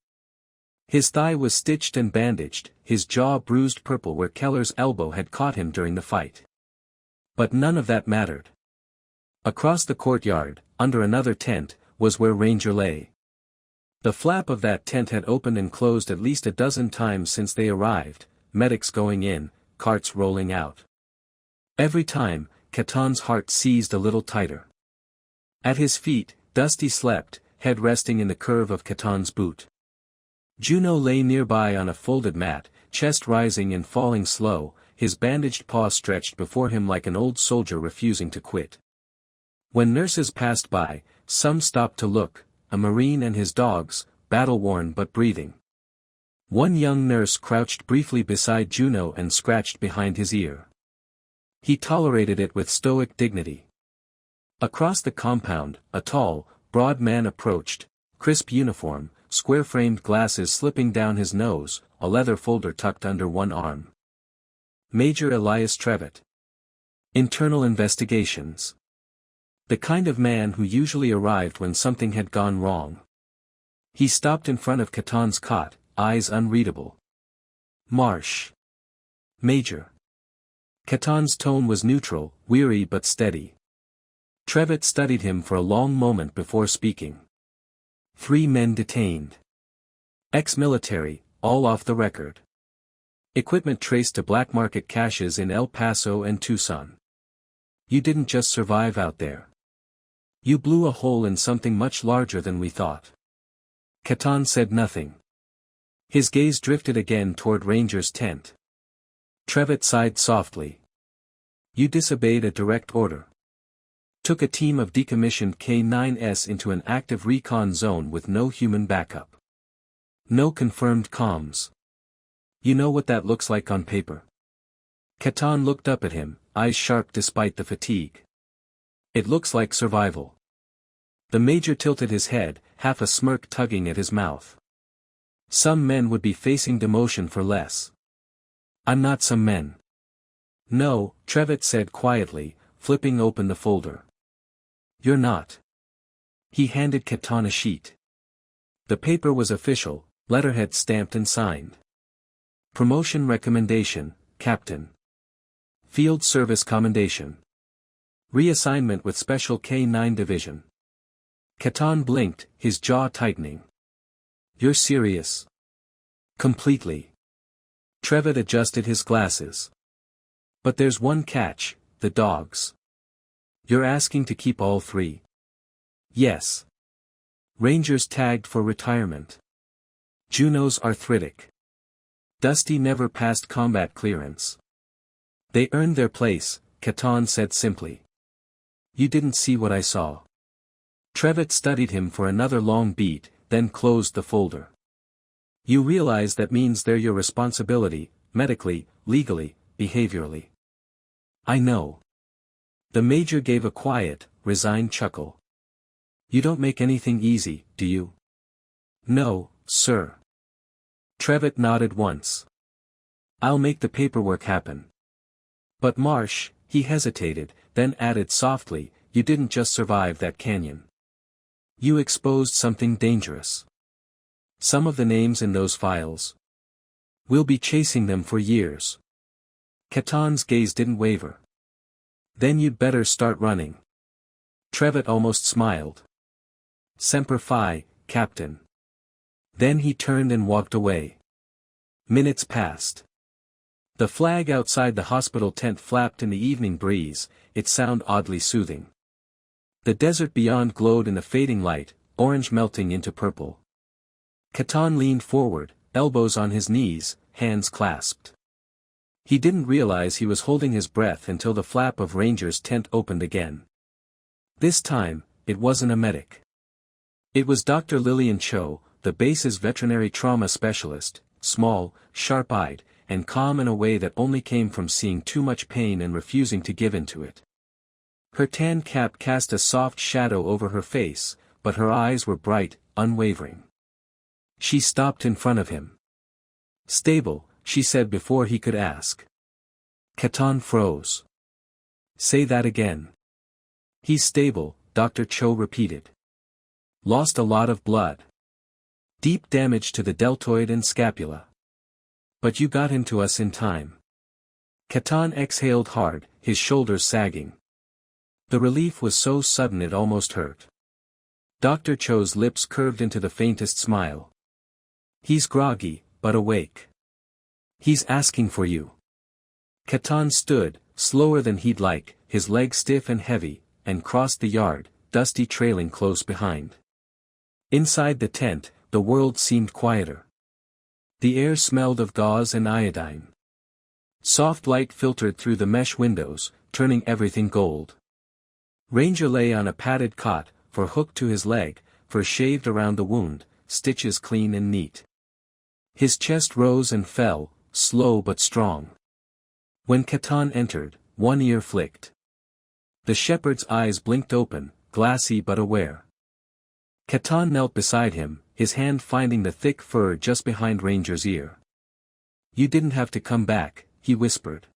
His thigh was stitched and bandaged, his jaw bruised purple where Keller's elbow had caught him during the fight. But none of that mattered. Across the courtyard, under another tent, was where Ranger lay. The flap of that tent had opened and closed at least a dozen times since they arrived, medics going in, carts rolling out. Every time, Catan's heart seized a little tighter. At his feet, Dusty slept, head resting in the curve of Catan's boot. Juno lay nearby on a folded mat, chest rising and falling slow, his bandaged paw stretched before him like an old soldier refusing to quit. When nurses passed by, some stopped to look, a Marine and his dogs, battle-worn but breathing. One young nurse crouched briefly beside Juno and scratched behind his ear. He tolerated it with stoic dignity. Across the compound, a tall, broad man approached, crisp uniform, square-framed glasses slipping down his nose, a leather folder tucked under one arm. Major Elias Trevitt. Internal investigations. The kind of man who usually arrived when something had gone wrong. He stopped in front of Caton's cot, eyes unreadable. Marsh. Major. Caton's tone was neutral, weary but steady. Trevitt studied him for a long moment before speaking. 3 men detained. Ex-military, all off the record. Equipment traced to black market caches in El Paso and Tucson. You didn't just survive out there. You blew a hole in something much larger than we thought. Caton said nothing. His gaze drifted again toward Ranger's tent. Trevitt sighed softly. You disobeyed a direct order. Took a team of decommissioned K-9s into an active recon zone with no human backup. No confirmed comms. You know what that looks like on paper? Caton looked up at him, eyes sharp despite the fatigue. It looks like survival. The major tilted his head, half a smirk tugging at his mouth. Some men would be facing demotion for less. I'm not some men. No, Trevitt said quietly, flipping open the folder. You're not. He handed Caton a sheet. The paper was official, letterhead stamped and signed. Promotion recommendation, Captain. Field service commendation. Reassignment with Special K-9 Division. Caton blinked, his jaw tightening. You're serious? Completely. Trevitt adjusted his glasses. But there's one catch, the dogs. You're asking to keep all 3? Yes. Rangers tagged for retirement. Juno's arthritic. Dusty never passed combat clearance. They earned their place, Caton said simply. You didn't see what I saw. Trevitt studied him for another long beat, then closed the folder. You realize that means they're your responsibility, medically, legally, behaviorally. I know. The major gave a quiet, resigned chuckle. You don't make anything easy, do you? No, sir. Trevitt nodded once. I'll make the paperwork happen. But Marsh, he hesitated, then added softly, you didn't just survive that canyon. You exposed something dangerous. Some of the names in those files. We'll be chasing them for years. Caton's gaze didn't waver. Then you'd better start running. Trevitt almost smiled. Semper Fi, Captain. Then he turned and walked away. Minutes passed. The flag outside the hospital tent flapped in the evening breeze, its sound oddly soothing. The desert beyond glowed in the fading light, orange melting into purple. Caton leaned forward, elbows on his knees, hands clasped. He didn't realize he was holding his breath until the flap of Ranger's tent opened again. This time, it wasn't a medic. It was Dr. Lillian Cho, the base's veterinary trauma specialist, small, sharp-eyed, and calm in a way that only came from seeing too much pain and refusing to give in to it. Her tan cap cast a soft shadow over her face, but her eyes were bright, unwavering. She stopped in front of him. Stable, she said before he could ask. Caton froze. Say that again. He's stable, Dr. Cho repeated. Lost a lot of blood. Deep damage to the deltoid and scapula. But you got him to us in time. Caton exhaled hard, his shoulders sagging. The relief was so sudden it almost hurt. Dr. Cho's lips curved into the faintest smile. He's groggy, but awake. He's asking for you. Caton stood, slower than he'd like, his legs stiff and heavy, and crossed the yard, Dusty trailing close behind. Inside the tent, the world seemed quieter. The air smelled of gauze and iodine. Soft light filtered through the mesh windows, turning everything gold. Ranger lay on a padded cot, fur hooked to his leg, fur shaved around the wound, stitches clean and neat. His chest rose and fell, slow but strong. When Caton entered, one ear flicked. The shepherd's eyes blinked open, glassy but aware. Caton knelt beside him, his hand finding the thick fur just behind Ranger's ear. You didn't have to come back, he whispered.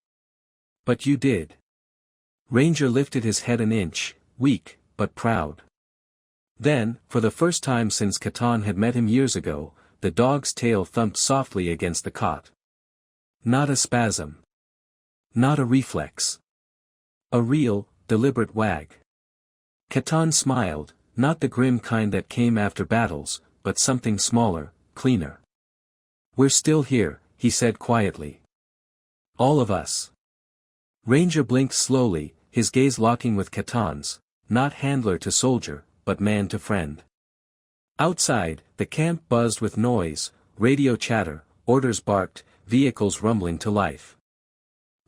But you did. Ranger lifted his head an inch, weak, but proud. Then, for the first time since Catan had met him years ago, the dog's tail thumped softly against the cot. Not a spasm. Not a reflex. A real, deliberate wag. Catan smiled, not the grim kind that came after battles, but something smaller, cleaner. "We're still here," he said quietly. "All of us." Ranger blinked slowly, his gaze locking with Catan's, not handler to soldier, but man to friend. Outside, the camp buzzed with noise, radio chatter, orders barked, vehicles rumbling to life.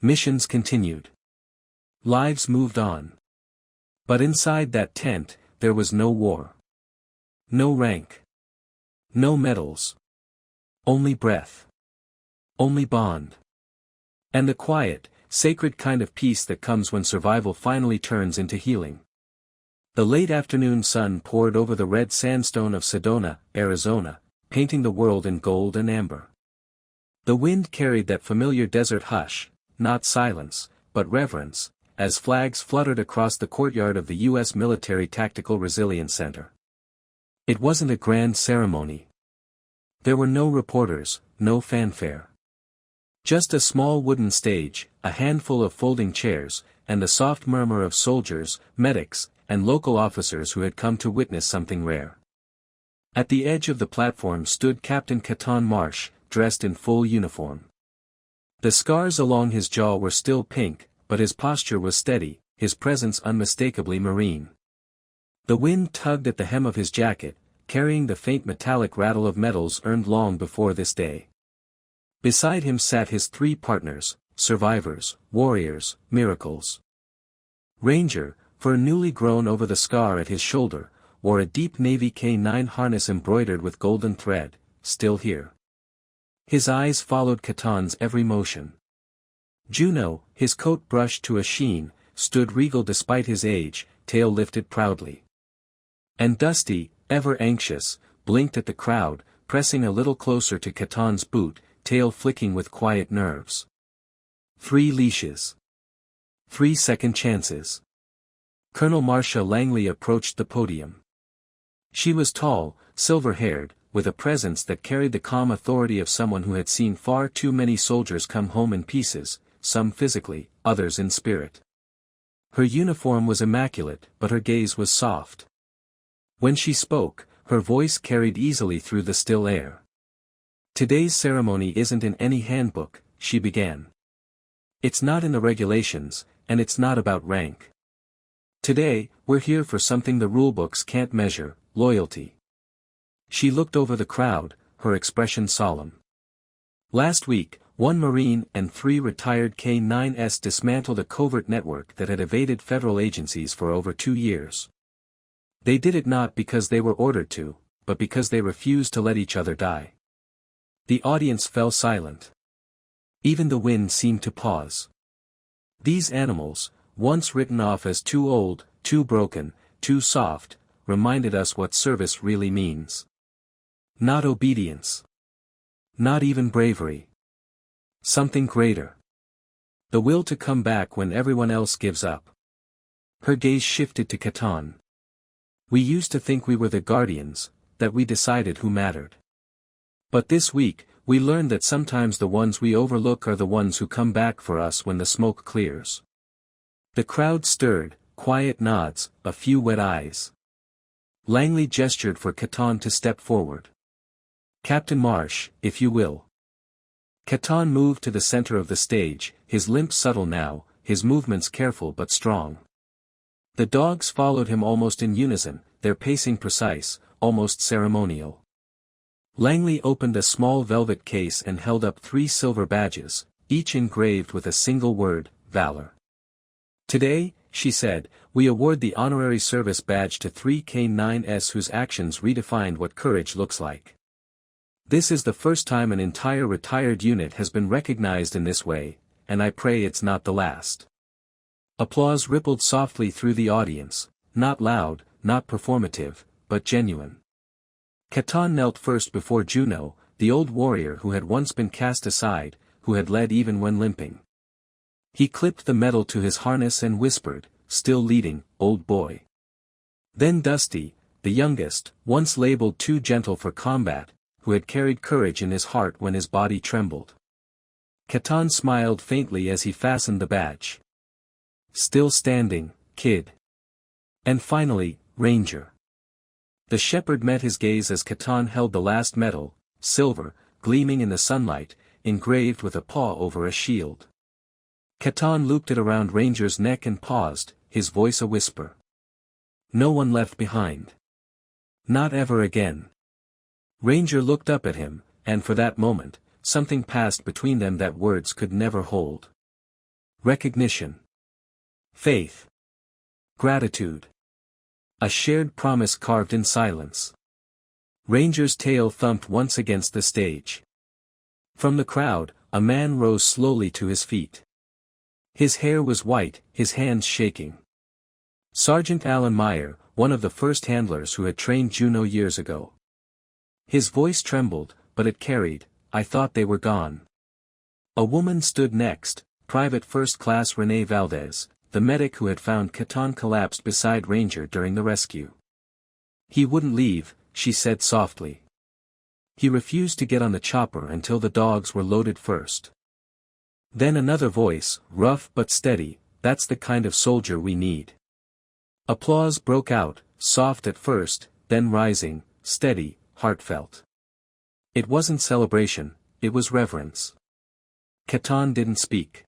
Missions continued. Lives moved on. But inside that tent, there was no war. No rank. No medals. Only breath. Only bond. And the quiet, sacred kind of peace that comes when survival finally turns into healing. The late afternoon sun poured over the red sandstone of Sedona, Arizona, painting the world in gold and amber. The wind carried that familiar desert hush, not silence, but reverence, as flags fluttered across the courtyard of the U.S. Military Tactical Resilience Center. It wasn't a grand ceremony. There were no reporters, no fanfare. Just a small wooden stage, a handful of folding chairs, and the soft murmur of soldiers, medics, and local officers who had come to witness something rare. At the edge of the platform stood Captain Catan Marsh, dressed in full uniform. The scars along his jaw were still pink, but his posture was steady, his presence unmistakably Marine. The wind tugged at the hem of his jacket, carrying the faint metallic rattle of medals earned long before this day. Beside him sat his three partners, survivors, warriors, miracles. Ranger, fur newly grown over the scar at his shoulder, wore a deep navy K9 harness embroidered with golden thread, still here. His eyes followed Catan's every motion. Juno, his coat brushed to a sheen, stood regal despite his age, tail lifted proudly. And Dusty, ever anxious, blinked at the crowd, pressing a little closer to Catan's boot, tail flicking with quiet nerves. 3 leashes. 3 second chances. Colonel Marcia Langley approached the podium. She was tall, silver-haired, with a presence that carried the calm authority of someone who had seen far too many soldiers come home in pieces, some physically, others in spirit. Her uniform was immaculate, but her gaze was soft. When she spoke, her voice carried easily through the still air. "Today's ceremony isn't in any handbook," she began. "It's not in the regulations, and it's not about rank. Today, we're here for something the rulebooks can't measure, loyalty." She looked over the crowd, her expression solemn. Last week, 1 Marine and 3 retired K-9s dismantled a covert network that had evaded federal agencies for over 2 years. They did it not because they were ordered to, but because they refused to let each other die. The audience fell silent. Even the wind seemed to pause. These animals, once written off as too old, too broken, too soft, reminded us what service really means. Not obedience. Not even bravery. Something greater. The will to come back when everyone else gives up. Her gaze shifted to Catan. "We used to think we were the guardians, that we decided who mattered. But this week, we learned that sometimes the ones we overlook are the ones who come back for us when the smoke clears." The crowd stirred, quiet nods, a few wet eyes. Langley gestured for Catan to step forward. "Captain Marsh, if you will." Catan moved to the center of the stage, his limp subtle now, his movements careful but strong. The dogs followed him almost in unison, their pacing precise, almost ceremonial. Langley opened a small velvet case and held up 3 silver badges, each engraved with a single word, Valor. "Today," she said, "we award the honorary service badge to 3 K-9s whose actions redefined what courage looks like. This is the first time an entire retired unit has been recognized in this way, and I pray it's not the last." Applause rippled softly through the audience, not loud, not performative, but genuine. Catan knelt first before Juno, the old warrior who had once been cast aside, who had led even when limping. He clipped the metal to his harness and whispered, "Still leading, old boy." Then Dusty, the youngest, once labeled too gentle for combat, who had carried courage in his heart when his body trembled. Catan smiled faintly as he fastened the badge. "Still standing, kid." And finally, Ranger. The shepherd met his gaze as Catan held the last medal, silver, gleaming in the sunlight, engraved with a paw over a shield. Catan looped it around Ranger's neck and paused, his voice a whisper. "No one left behind. Not ever again." Ranger looked up at him, and for that moment, something passed between them that words could never hold. Recognition. Faith. Gratitude. A shared promise carved in silence. Ranger's tail thumped once against the stage. From the crowd, a man rose slowly to his feet. His hair was white, his hands shaking. Sergeant Alan Meyer, one of the first handlers who had trained Juno years ago. His voice trembled, but it carried, "I thought they were gone." A woman stood next, Private First Class Renee Valdez, the medic who had found Catan collapsed beside Ranger during the rescue. "He wouldn't leave," she said softly. "He refused to get on the chopper until the dogs were loaded first." Then another voice, rough but steady, "That's the kind of soldier we need." Applause broke out, soft at first, then rising, steady, heartfelt. It wasn't celebration, it was reverence. Catan didn't speak.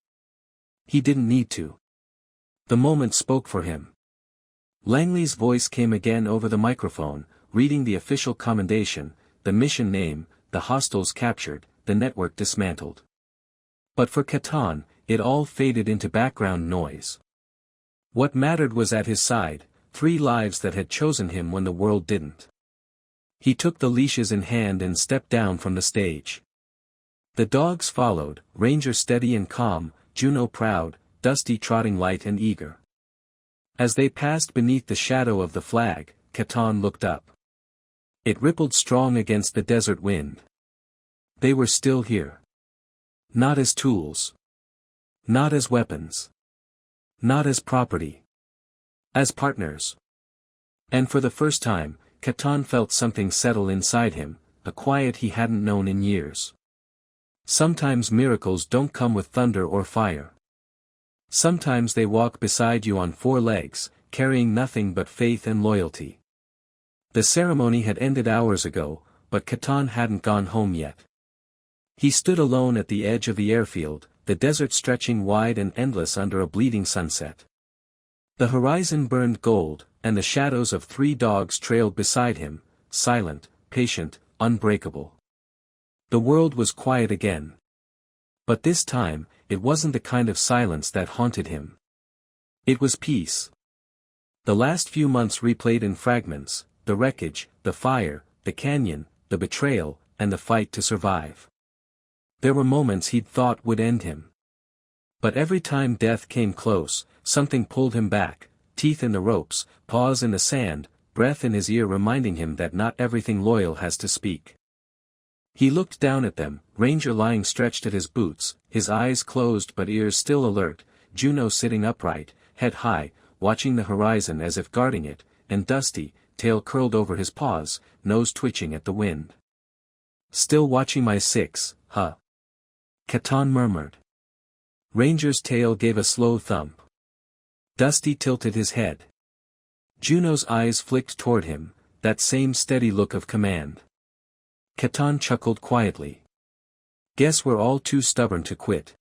He didn't need to. The moment spoke for him. Langley's voice came again over the microphone, reading the official commendation, the mission name, the hostiles captured, the network dismantled. But for Catan, it all faded into background noise. What mattered was at his side, 3 lives that had chosen him when the world didn't. He took the leashes in hand and stepped down from the stage. The dogs followed, Ranger steady and calm, Juno proud, Dusty trotting light and eager. As they passed beneath the shadow of the flag, Catan looked up. It rippled strong against the desert wind. They were still here. Not as tools. Not as weapons. Not as property. As partners. And for the first time, Catan felt something settle inside him, a quiet he hadn't known in years. Sometimes miracles don't come with thunder or fire. Sometimes they walk beside you on 4 legs, carrying nothing but faith and loyalty. The ceremony had ended hours ago, but Catan hadn't gone home yet. He stood alone at the edge of the airfield, the desert stretching wide and endless under a bleeding sunset. The horizon burned gold, and the shadows of 3 dogs trailed beside him, silent, patient, unbreakable. The world was quiet again. But this time, it wasn't the kind of silence that haunted him. It was peace. The last few months replayed in fragments, the wreckage, the fire, the canyon, the betrayal, and the fight to survive. There were moments he'd thought would end him. But every time death came close, something pulled him back, teeth in the ropes, paws in the sand, breath in his ear reminding him that not everything loyal has to speak. He looked down at them, Ranger lying stretched at his boots, his eyes closed but ears still alert, Juno sitting upright, head high, watching the horizon as if guarding it, and Dusty, tail curled over his paws, nose twitching at the wind. "Still watching my 6, huh?" Catan murmured. Ranger's tail gave a slow thump. Dusty tilted his head. Juno's eyes flicked toward him, that same steady look of command. Catan chuckled quietly. "Guess we're all too stubborn to quit."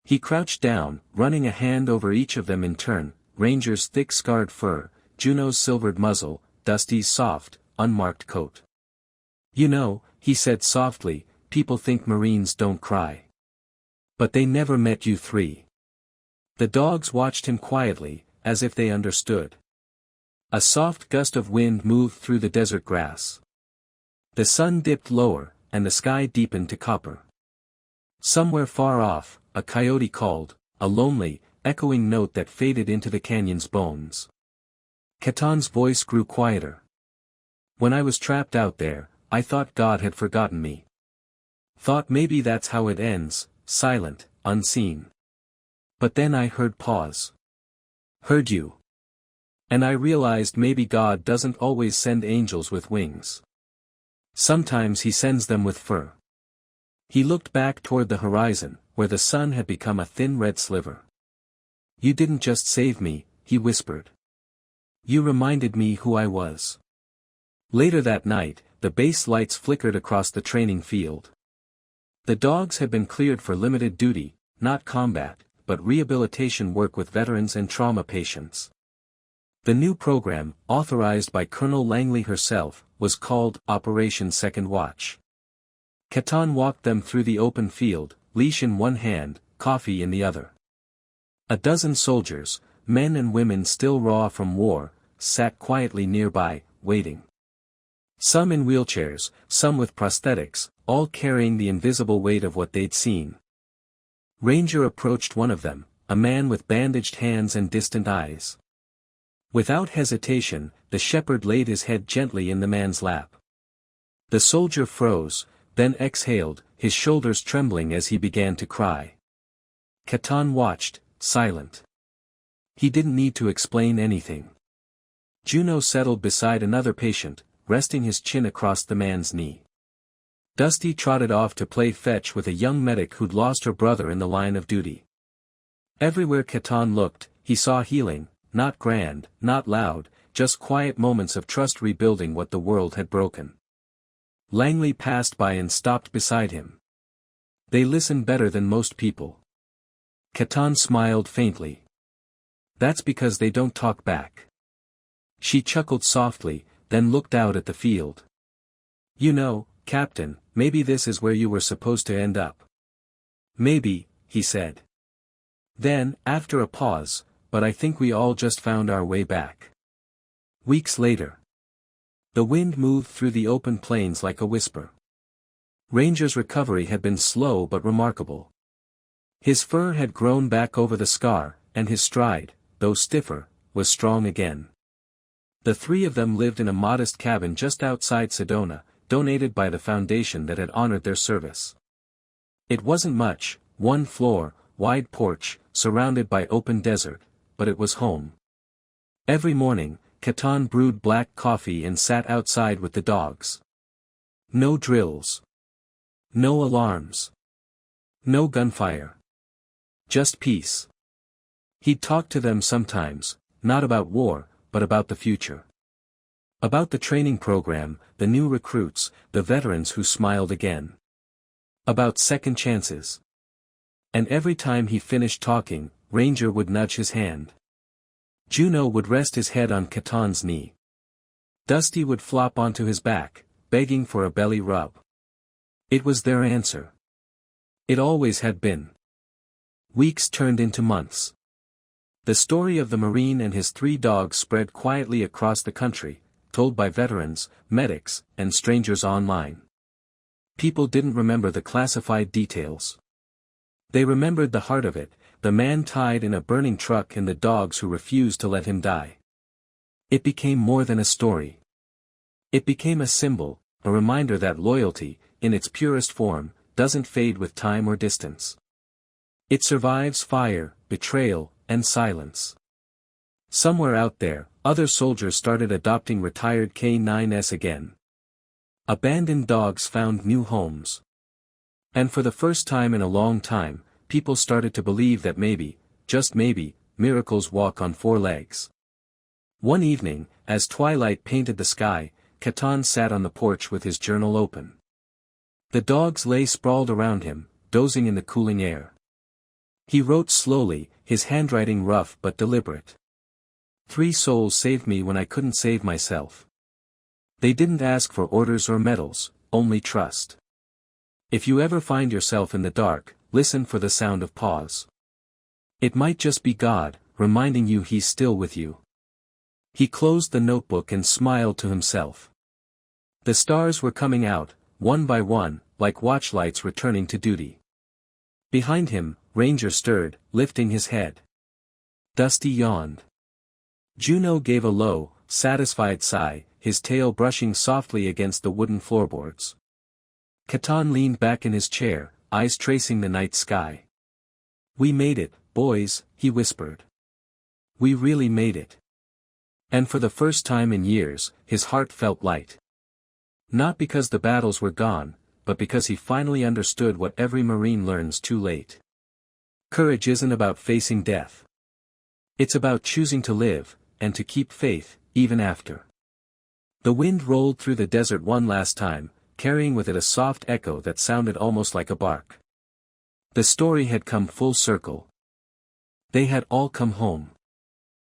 He crouched down, running a hand over each of them in turn, Ranger's thick scarred fur, Juno's silvered muzzle, Dusty's soft, unmarked coat. "You know," he said softly, "people think Marines don't cry. But they never met you 3. The dogs watched him quietly, as if they understood. A soft gust of wind moved through the desert grass. The sun dipped lower, and the sky deepened to copper. Somewhere far off, a coyote called, a lonely, echoing note that faded into the canyon's bones. Catan's voice grew quieter. "When I was trapped out there, I thought God had forgotten me. Thought maybe that's how it ends, silent, unseen. But then I heard paws. Heard you. And I realized maybe God doesn't always send angels with wings. Sometimes he sends them with fur. He looked back toward the horizon, where the sun had become a thin red sliver. You didn't just save me, he whispered. You reminded me who I was. Later that night, the base lights flickered across the training field. The dogs had been cleared for limited duty, not combat, but rehabilitation work with veterans and trauma patients. The new program, authorized by Colonel Langley herself, was called Operation Second Watch. Catan walked them through the open field, leash in one hand, coffee in the other. A dozen soldiers, men and women still raw from war, sat quietly nearby, waiting. Some in wheelchairs, some with prosthetics, all carrying the invisible weight of what they'd seen. Ranger approached one of them, a man with bandaged hands and distant eyes. Without hesitation, the shepherd laid his head gently in the man's lap. The soldier froze, then exhaled, his shoulders trembling as he began to cry. Catan watched, silent. He didn't need to explain anything. Juno settled beside another patient, resting his chin across the man's knee. Dusty trotted off to play fetch with a young medic who'd lost her brother in the line of duty. Everywhere Catan looked, he saw healing, not grand, not loud, just quiet moments of trust rebuilding what the world had broken. Langley passed by and stopped beside him. They listen better than most people. Catan smiled faintly. That's because they don't talk back. She chuckled softly, then looked out at the field. You know, Captain, maybe this is where you were supposed to end up. Maybe, he said. Then, after a pause, but I think we all just found our way back. Weeks later. The wind moved through the open plains like a whisper. Ranger's recovery had been slow but remarkable. His fur had grown back over the scar, and his stride, though stiffer, was strong again. The three of them lived in a modest cabin just outside Sedona, donated by the foundation that had honored their service. It wasn't much, one floor, wide porch, surrounded by open desert, but it was home. Every morning, Catan brewed black coffee and sat outside with the dogs. No drills. No alarms. No gunfire. Just peace. He'd talk to them sometimes, not about war, but about the future. About the training program, the new recruits, the veterans who smiled again. About second chances. And every time he finished talking, Ranger would nudge his hand. Juno would rest his head on Catan's knee. Dusty would flop onto his back, begging for a belly rub. It was their answer. It always had been. Weeks turned into months. The story of the Marine and his three dogs spread quietly across the country, told by veterans, medics, and strangers online. People didn't remember the classified details. They remembered the heart of it, the man tied in a burning truck and the dogs who refused to let him die. It became more than a story. It became a symbol, a reminder that loyalty, in its purest form, doesn't fade with time or distance. It survives fire, betrayal, and silence. Somewhere out there, other soldiers started adopting retired K9s again. Abandoned dogs found new homes. And for the first time in a long time, people started to believe that maybe, just maybe, miracles walk on four legs. One evening, as twilight painted the sky, Catan sat on the porch with his journal open. The dogs lay sprawled around him, dozing in the cooling air. He wrote slowly, his handwriting rough but deliberate. 3 souls saved me when I couldn't save myself. They didn't ask for orders or medals, only trust. If you ever find yourself in the dark, listen for the sound of paws. It might just be God, reminding you he's still with you. He closed the notebook and smiled to himself. The stars were coming out, one by one, like watchlights returning to duty. Behind him, Ranger stirred, lifting his head. Dusty yawned. Juno gave a low, satisfied sigh, his tail brushing softly against the wooden floorboards. Catan leaned back in his chair, eyes tracing the night sky. "We made it, boys," he whispered. "We really made it." And for the first time in years, his heart felt light. Not because the battles were gone, but because he finally understood what every Marine learns too late. Courage isn't about facing death. It's about choosing to live, and to keep faith, even after. The wind rolled through the desert one last time, carrying with it a soft echo that sounded almost like a bark. The story had come full circle. They had all come home.